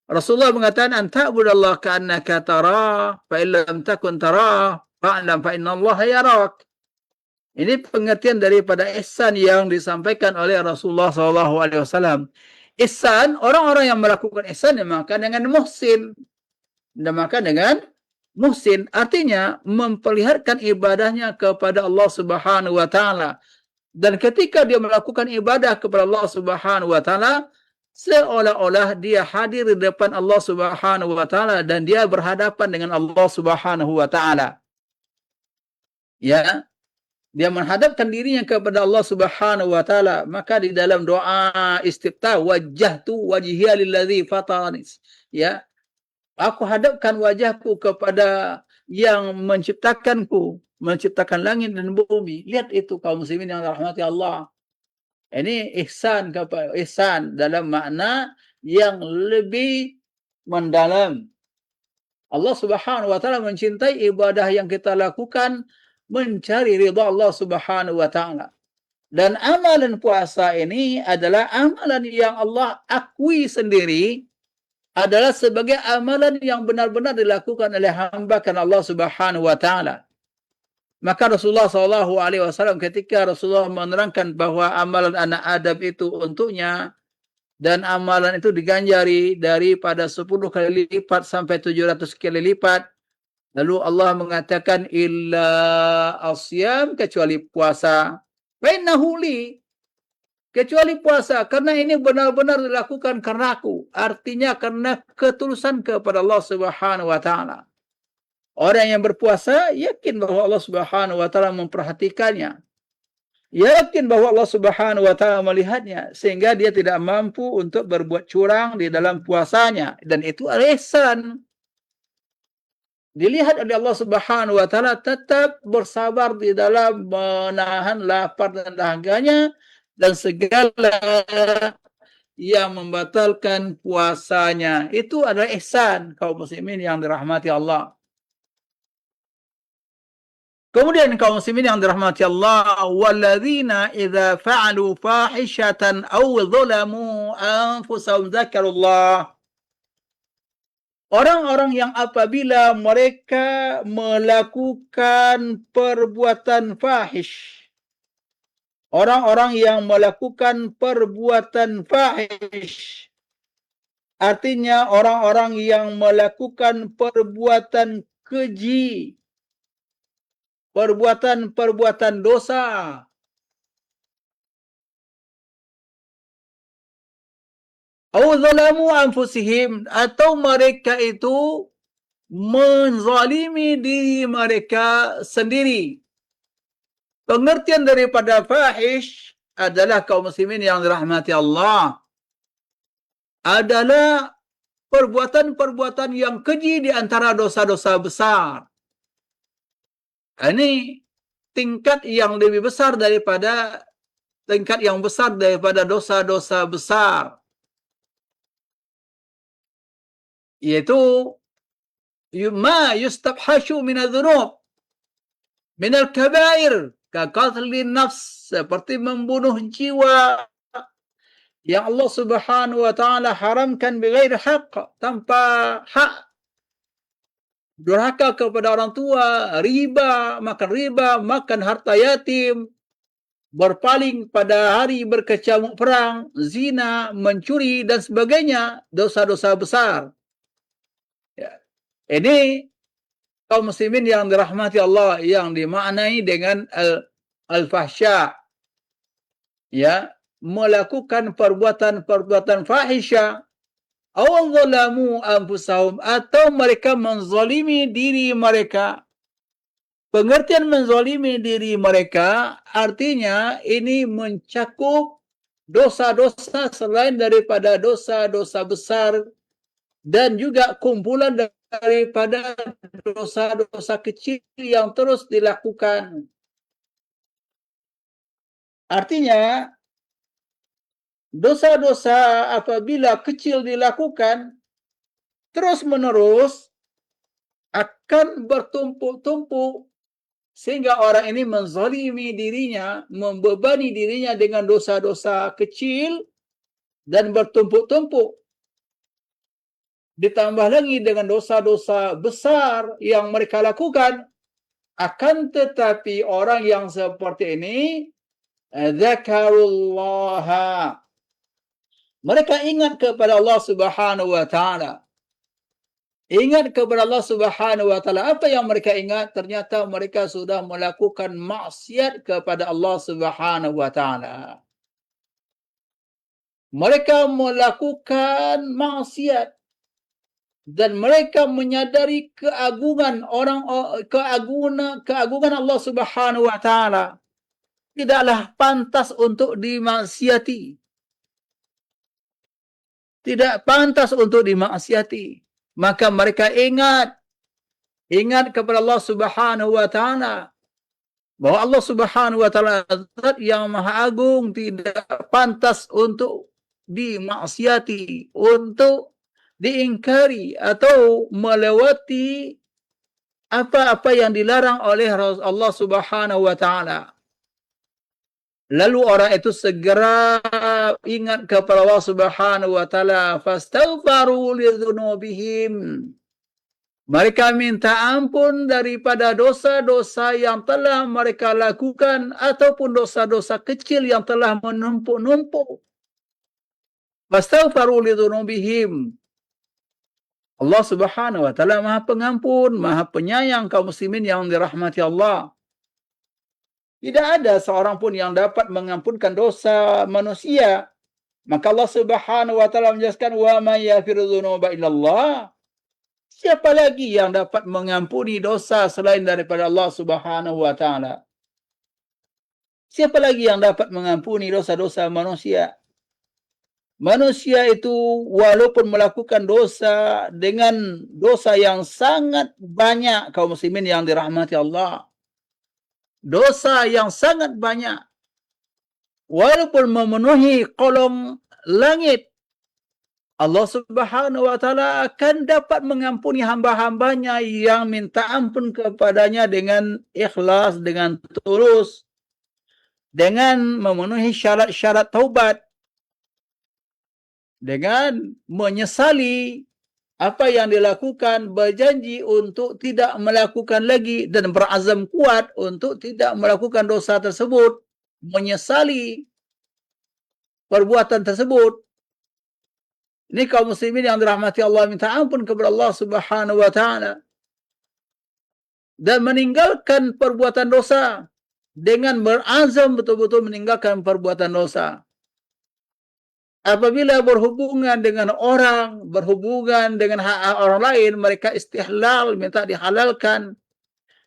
Rasulullah mengatakan, "An ta'budallaha ka'annaka tarah, fa in lam takun tarah, fa'lam fa innallaha yarak." Ini pengertian daripada ihsan yang disampaikan oleh Rasulullah sallallahu alaihi wasallam. Ihsan, orang-orang yang melakukan ihsan dinamakan dengan muhsin. Dinamakan dengan muhsin, artinya memperlihatkan ibadahnya kepada Allah Subhanahu wa taala. Dan ketika dia melakukan ibadah kepada Allah Subhanahu wa taala, seolah-olah dia hadir di depan Allah Subhanahu wa taala dan dia berhadapan dengan Allah Subhanahu wa taala. Ya, dia menghadapkan dirinya kepada Allah Subhanahu wa taala. Maka di dalam doa istiftah, wajjahtu wajhiya lillazi fatarani, ya, aku hadapkan wajahku kepada yang menciptakanku, menciptakan langit dan bumi. Lihat itu kaum muslimin yang dirahmati Allah. Ini ihsan dalam makna yang lebih mendalam. Allah Subhanahu wa taala mencintai ibadah yang kita lakukan mencari ridha Allah Subhanahu wa taala. Dan amalan puasa ini adalah amalan yang Allah akui sendiri adalah sebagai amalan yang benar-benar dilakukan oleh hamba kan Allah Subhanahu wa taala. Maka Rasulullah sallallahu alaihi wasallam ketika Rasulullah menerangkan bahwa amalan anak Adam itu untuknya dan amalan itu diganjari daripada 10 kali lipat sampai 700 kali lipat. Lalu Allah mengatakan illa asyam, kecuali puasa. Wa innahu li, kecuali puasa, karena ini benar-benar dilakukan karena aku. Artinya karena ketulusan kepada Allah Subhanahu wa taala. Orang yang berpuasa yakin bahwa Allah Subhanahu wa taala memperhatikannya. Yakin bahwa Allah Subhanahu wa taala melihatnya sehingga dia tidak mampu untuk berbuat curang di dalam puasanya, dan itu ihsan. Dilihat oleh Allah Subhanahu wa taala, tetap bersabar di dalam menahan lapar dan dahaganya dan segala yang membatalkan puasanya. Itu adalah ihsan kaum muslimin yang dirahmati Allah. Kemudian kaum muslimin yang dirahmati Allah, walladzina idza fa'alu fahishatan aw dzalamu anfusahum dzakarullah. Orang-orang yang apabila mereka melakukan perbuatan fahish. Orang-orang yang melakukan perbuatan fahish. Artinya orang-orang yang melakukan perbuatan keji. perbuatan-perbuatan dosa. Au zalamu anfusihim, atau mereka itu menzalimi diri mereka sendiri. Pengertian daripada fahish adalah kaum muslimin yang dirahmati Allah, adalah perbuatan-perbuatan yang keji di antara dosa-dosa besar. Ini tingkat yang lebih besar daripada dosa-dosa besar, yaitu ma yustabhashu min adh-dhunub min al-kabair ka qatlin nafs, seperti membunuh jiwa yang Allah Subhanahu wa taala haramkan bighairi haqq, tanpa hak, durhaka kepada orang tua, riba, makan harta yatim, berpaling pada hari berkecamuk perang, zina, mencuri dan sebagainya, dosa-dosa besar. Ya. Ini kaum muslimin yang dirahmati Allah, yang dimaknai dengan al-fahsya, ya, melakukan perbuatan-perbuatan fahisha, aw zalamu anfusahum, atau mereka menzalimi diri mereka. Pengertian menzalimi diri mereka artinya ini mencakup dosa-dosa selain daripada dosa-dosa besar, dan juga kumpulan daripada dosa-dosa kecil yang terus dilakukan. Artinya, dosa-dosa apabila kecil dilakukan terus-menerus akan bertumpuk-tumpuk, sehingga orang ini menzalimi dirinya, membebani dirinya dengan dosa-dosa kecil dan bertumpuk-tumpuk. Ditambah lagi dengan dosa-dosa besar yang mereka lakukan. Akan tetapi orang yang seperti ini, dzakarullaha, mereka ingat kepada Allah Subhanahu wa taala. Ingat kepada Allah Subhanahu wa taala. Apa yang mereka ingat? Ternyata mereka sudah melakukan maksiat kepada Allah Subhanahu wa taala. Mereka melakukan maksiat dan mereka menyadari keagungan Allah Subhanahu wa taala. Tidaklah pantas untuk dimaksiati. Tidak pantas untuk dimaksiati. Maka mereka ingat kepada Allah Subhanahu wa taala, bahwa Allah Subhanahu wa taala zat yang maha agung, tidak pantas untuk dimaksiati, untuk diingkari atau melewati apa-apa yang dilarang oleh Allah Subhanahu wa taala. Lalu orang itu segera ingat kepada Allah Subhanahu wa taala, fastaghfaru lidzunubihim. Mereka minta ampun daripada dosa-dosa yang telah mereka lakukan ataupun dosa-dosa kecil yang telah menumpuk-numpuk. Fastaghfaru lidzunubihim. Allah Subhanahu wa taala Maha Pengampun, Maha Penyayang kaum muslimin yang dirahmati Allah. Tidak ada seorang pun yang dapat mengampunkan dosa manusia. Maka Allah Subhanahu wa taala menjelaskan, wa may yaghfiru dzunuba illallah. Siapa lagi yang dapat mengampuni dosa selain daripada Allah Subhanahu wa taala? Siapa lagi yang dapat mengampuni dosa-dosa manusia? Manusia itu walaupun melakukan dosa dengan dosa yang sangat banyak, kaum muslimin yang dirahmati Allah, dosa yang sangat banyak, walaupun memenuhi kolong langit, Allah Subhanahu wa taala akan dapat mengampuni hamba-hambanya yang minta ampun kepadanya dengan ikhlas, dengan tulus, dengan memenuhi syarat-syarat taubat, dengan menyesali apa yang dilakukan, berjanji untuk tidak melakukan lagi dan berazam kuat untuk tidak melakukan dosa tersebut, menyesali perbuatan tersebut. Ini kaum muslimin yang dirahmati Allah, minta ampun kepada Allah Subhanahu wa taala. dan meninggalkan perbuatan dosa dengan berazam betul-betul meninggalkan perbuatan dosa. Apabila berhubungan dengan orang, berhubungan dengan hak orang lain, mereka istihlal, minta dihalalkan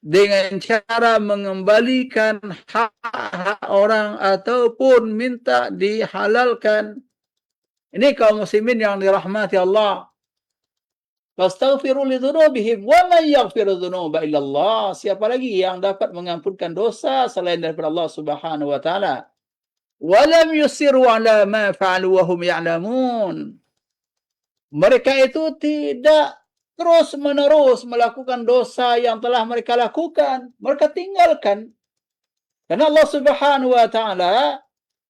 dengan cara mengembalikan hak orang ataupun minta dihalalkan. Ini kaum muslimin yang dirahmati Allah. Fastaghfiru lidzunubihim wa man yaghfiru dzunuba illa Allah. Siapa lagi yang dapat mengampunkan dosa selain daripada Allah Subhanahu wa taala? Walam yusiru ala ma fa'alu wa hum ya'lamun. Mereka itu tidak terus-menerus melakukan dosa yang telah mereka lakukan. Mereka tinggalkan. Karena Allah Subhanahu wa taala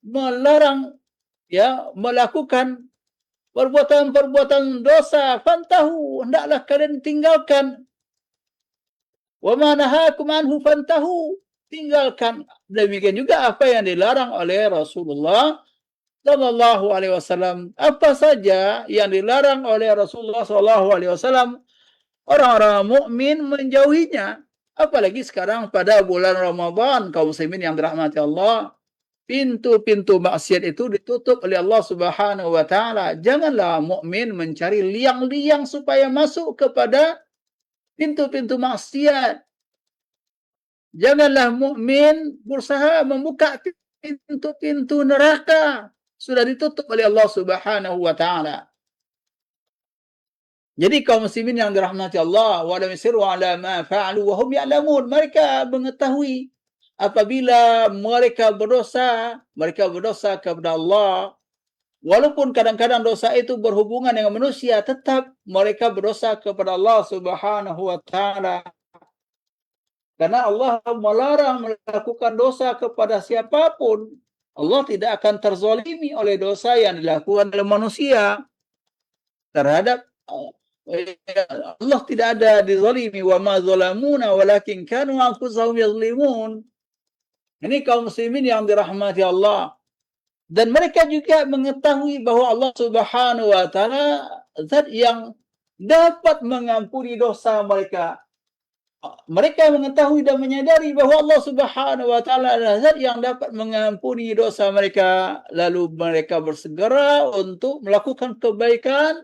melarang melakukan perbuatan-perbuatan dosa. Fantahu, hendaklah kalian tinggalkan. Wa ma nahakum anhu fantahu, tinggalkan. Demikian juga apa yang dilarang oleh Rasulullah sallallahu alaihi wasallam. Apa saja yang dilarang oleh Rasulullah sallallahu alaihi wasallam, orang-orang mukmin menjauhinya. Apalagi sekarang pada bulan Ramadan, kaum muslimin yang dirahmati Allah, pintu-pintu maksiat itu ditutup oleh Allah Subhanahu wa taala. Janganlah mukmin mencari liang-liang supaya masuk kepada pintu-pintu maksiat. Janganlah mukmin berusaha membuka pintu-pintu neraka. Sudah ditutup oleh Allah Subhanahu wa taala. Jadi kaum muslimin yang dirahmati Allah, wa lam yasiru ala ma fa'alu wa hum ya'lamun. Mereka mengetahui apabila mereka berdosa kepada Allah. Walaupun kadang-kadang dosa itu berhubungan dengan manusia, tetap mereka berdosa kepada Allah Subhanahu wa taala. Karena Allah melarang melakukan dosa kepada siapapun. Allah tidak akan terzalimi oleh dosa yang dilakukan oleh manusia. Terhadap Allah tidak ada dizalimi. Wa ma zalamuna walakin kanu anfusahum yazlimun. Ini kaum muslimin yang dirahmati Allah. Dan mereka juga mengetahui bahawa Allah Subhanahu wa taala zat yang dapat mengampuni dosa mereka. Mereka mengetahui dan menyadari bahawa Allah Subhanahu wa taala adalah zat yang dapat mengampuni dosa mereka, lalu mereka bersegera untuk melakukan kebaikan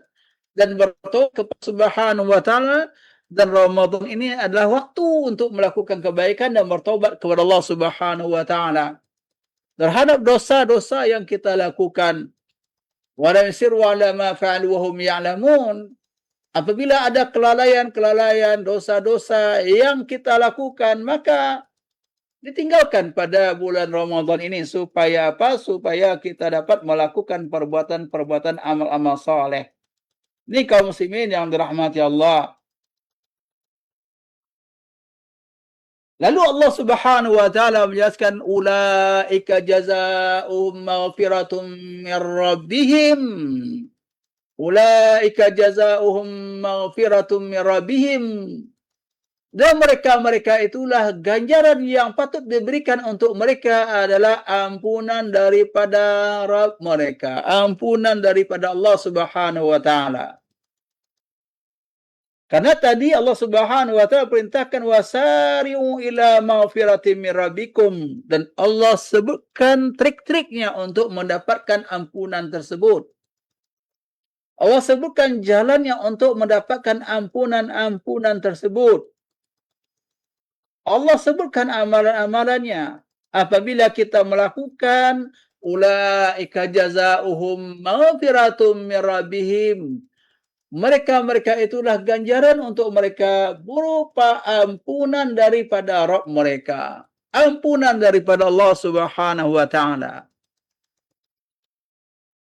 dan bertaubat kepada Subhanahu wa taala. Dan Ramadan ini adalah waktu untuk melakukan kebaikan dan bertaubat kepada Allah Subhanahu wa taala terhadap dosa-dosa yang kita lakukan. Wa la yusiru ala ma fa'alu wa hum ya'lamun. Apabila ada kelalaian-kelalaian, dosa-dosa yang kita lakukan, maka ditinggalkan pada bulan Ramadan ini. Supaya apa? Supaya kita dapat melakukan perbuatan-perbuatan amal-amal soleh. Ini kaum muslimin yang dirahmati Allah. Lalu Allah Subhanahu wa taala menjelaskan, ulaika jazaa'uhum maghfiratum min rabbihim. Ulaika jazaa'uhum maghfiratum min rabbihim. Dan mereka itulah ganjaran yang patut diberikan untuk mereka adalah ampunan daripada Rabb mereka, ampunan daripada Allah Subhanahu wa taala. Karena tadi Allah Subhanahu wa taala perintahkan wasari'u ila maghfiratin min rabbikum, dan Allah sebutkan trik-triknya untuk mendapatkan ampunan tersebut. Allah sebutkan jalannya untuk mendapatkan ampunan tersebut. Allah sebutkan amalan-amalannya. Apabila kita melakukan, ulaika jazaohum maghfiratum min rabbihim. Mereka itulah ganjaran untuk mereka berupa ampunan daripada Rabb mereka. Ampunan daripada Allah Subhanahu wa taala.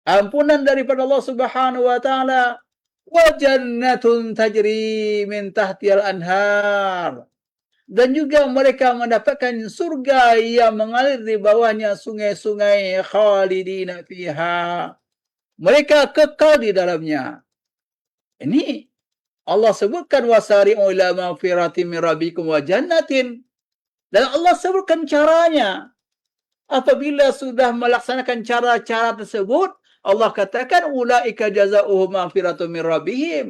Ampunan daripada Allah Subhanahu wa taala. Wa jannatun tajri min tahtihal anhar. Dan juga mereka mendapatkan surga yang mengalir di bawahnya sungai-sungai, khalidina fiha. Mereka kekal di dalamnya. Ini Allah sebutkan wasari'u ila maghfiratin min rabbikum wa jannatin. Dan Allah sebutkan caranya. Apabila sudah melaksanakan cara-cara tersebut, Allah katakan ulaika jazaohum maghfiratum min rabbihim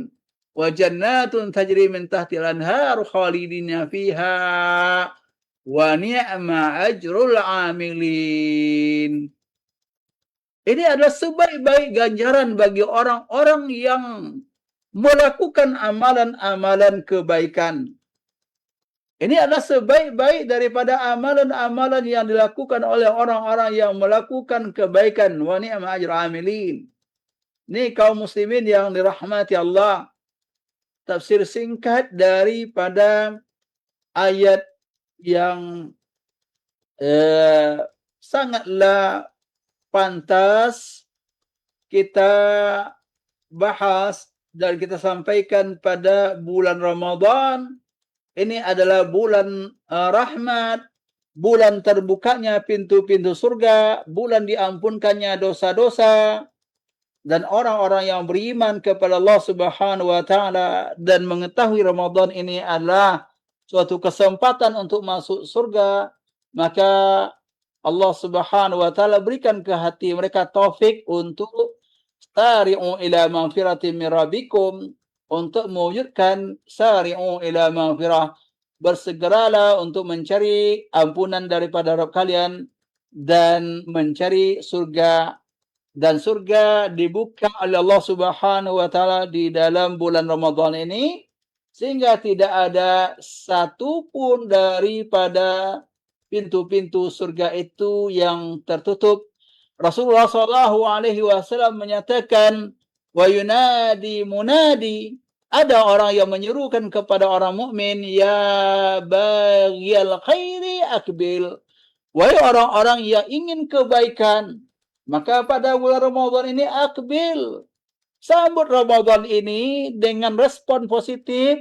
wa jannatun tajri min tahtil anhar khalidina fiha wa ni'ma ajrul amilin. Ini adalah sebaik-baik ganjaran bagi orang-orang yang melakukan amalan-amalan kebaikan. Ini adalah sebaik-baik daripada amalan-amalan yang dilakukan oleh orang-orang yang melakukan kebaikan. Wa ni'ma ajrul amilin. Ini kaum muslimin yang dirahmati Allah. Tafsir singkat daripada ayat yang sangatlah pantas kita bahas dan kita sampaikan pada bulan Ramadan. Ini adalah bulan rahmat, bulan terbukanya pintu-pintu surga, bulan diampunkannya dosa-dosa, dan orang-orang yang beriman kepada Allah Subhanahu wa taala dan mengetahui Ramadan ini adalah suatu kesempatan untuk masuk surga, maka Allah Subhanahu wa taala berikan ke hati mereka taufik untuk sari'u ila maghfiratin min rabbikum, untuk mewujudkan sari'u ila maghfirah, bersegeralah untuk mencari ampunan daripada Rabb kalian dan mencari surga. Dan surga dibuka oleh Allah Subhanahu wa taala di dalam bulan Ramadan ini, sehingga tidak ada satu pun daripada pintu-pintu surga itu yang tertutup. Rasulullah SAW menyatakan, wa yunadi munadi, ada orang yang menyerukan kepada orang mukmin, ya baghiyal khairi akbil, wahai orang-orang yang ingin kebaikan, maka pada bulan Ramadan ini akbil, sambut Ramadan ini dengan respon positif,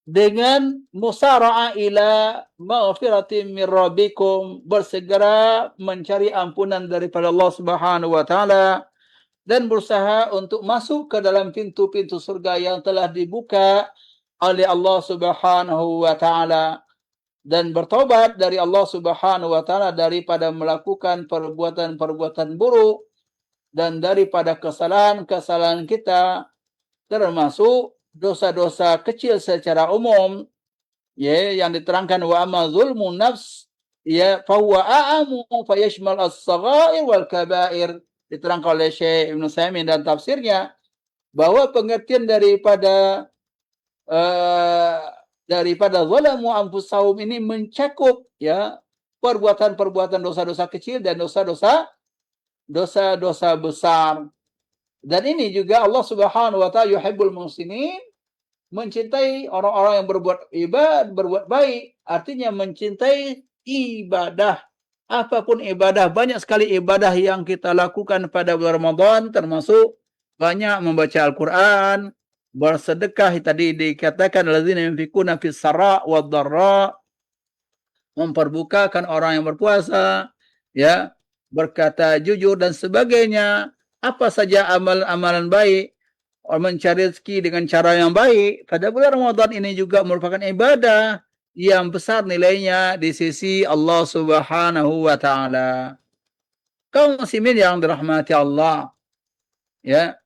dengan musara'a ila maghfiratin min rabbikum, bersegera mencari ampunan daripada Allah Subhanahu wa taala dan berusaha untuk masuk ke dalam pintu-pintu surga yang telah dibuka oleh Allah Subhanahu wa taala, dan bertobat dari Allah Subhanahu wa taala daripada melakukan perbuatan-perbuatan buruk dan daripada kesalahan-kesalahan kita, termasuk dosa-dosa kecil secara umum, ya, yang diterangkan wa amma zulmun nafs, ya, fa huwa a'amu fa yashmal as-saghair wal kaba'ir, diterangkan oleh Syekh Ibn Utsaimin dan tafsirnya, bahwa pengertian daripada zalamu anfusahum ini mencakup, ya, perbuatan-perbuatan dosa-dosa kecil dan dosa-dosa besar. Dan ini juga Allah Subhanahu wa taala yuhibbul muhsinin, mencintai orang-orang yang berbuat baik, artinya mencintai ibadah. Apapun ibadah, banyak sekali ibadah yang kita lakukan pada bulan Ramadan, termasuk banyak membaca Al-Quran, bersedekah, tadi dikatakan alladzina yunfikuna fis sarra wad dharra, memperbukakan orang yang berpuasa, ya, berkata jujur dan sebagainya. Apa saja amalan baik, mencari rezeki dengan cara yang baik pada bulan Ramadan ini juga merupakan ibadah yang besar nilainya di sisi Allah Subhanahu wa taala. Kaum muslimin yang dirahmati Allah, ya,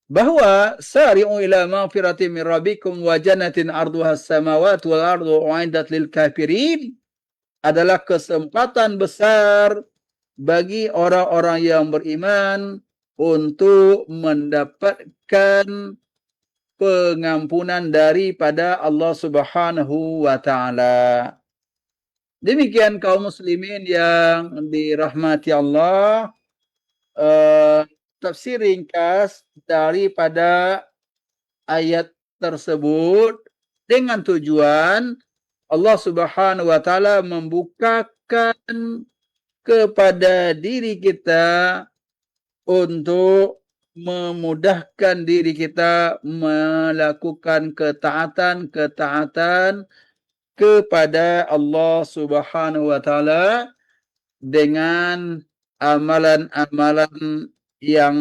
bahwa sari'u ila maghfiratin min rabbikum wa jannatin arduha as-samawati wal ardu u'iddat lil kafirin adalah kesempatan besar bagi orang-orang yang beriman untuk mendapatkan pengampunan daripada Allah Subhanahu wa taala. Demikian kaum muslimin yang dirahmati Allah, tafsir ringkas daripada ayat tersebut dengan tujuan Allah Subhanahu wa taala membukakan kepada diri kita untuk memudahkan diri kita melakukan ketaatan kepada Allah Subhanahu wa taala dengan amalan-amalan yang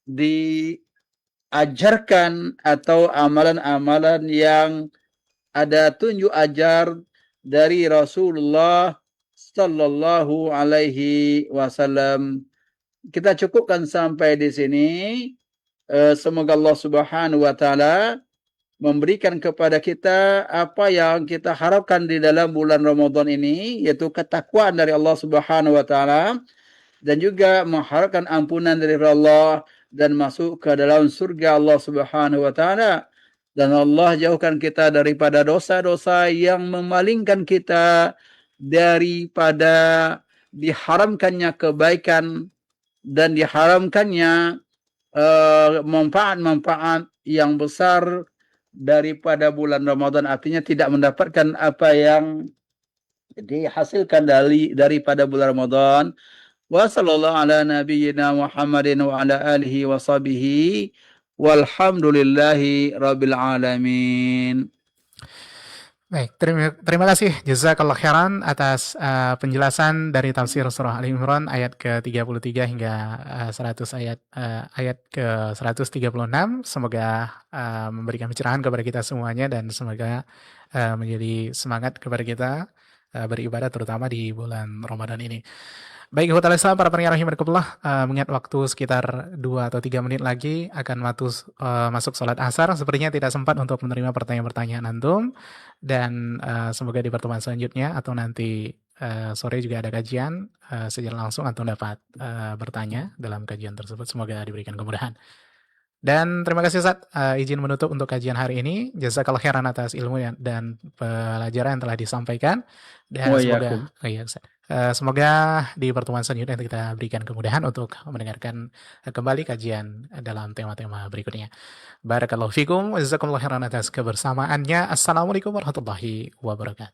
diajarkan atau amalan-amalan yang ada tunjuk ajar dari Rasulullah sallallahu alaihi wasallam. Kita cukupkan sampai di sini. semoga Allah Subhanahu wa taala memberikan kepada kita apa yang kita harapkan di dalam bulan Ramadan ini, yaitu ketakwaan dari Allah Subhanahu wa taala dan juga mengharapkan ampunan dari Allah dan masuk ke dalam surga Allah Subhanahu wa taala. Dan Allah jauhkan kita daripada dosa-dosa yang memalingkan kita daripada diharamkannya kebaikan dan diharamkannya manfaat-manfaat yang besar daripada bulan Ramadan, artinya tidak mendapatkan apa yang dihasilkan daripada bulan Ramadan. Wa sallallahu ala nabiyyina Muhammadin wa ala alihi wa sahbihi walhamdulillahi rabbil alamin. Baik, terima kasih jazakallah khairan atas penjelasan dari tafsir surah Ali Imran ayat ke-33 hingga 100 ayat ke-136. Semoga memberikan pencerahan kepada kita semuanya dan semoga menjadi semangat kepada kita beribadah terutama di bulan Ramadan ini. Baik, ikhwatal Islam, para pendengar rahimakumullah, mengingat waktu sekitar 2 atau 3 menit lagi akan masuk sholat asar, sepertinya tidak sempat untuk menerima pertanyaan-pertanyaan antum, dan semoga di pertemuan selanjutnya atau nanti sore juga ada kajian secara langsung antum dapat bertanya dalam kajian tersebut, semoga diberikan kemudahan. Dan terima kasih Ustaz, izin menutup untuk kajian hari ini. Jazakallah khairan atas ilmu dan pelajaran yang telah disampaikan. Dan semoga di pertemuan selanjutnya kita berikan kemudahan untuk mendengarkan kembali kajian dalam tema-tema berikutnya. Barakallahu fikum, jazakallahu khairan atas kebersamaannya. Assalamualaikum warahmatullahi wabarakatuh.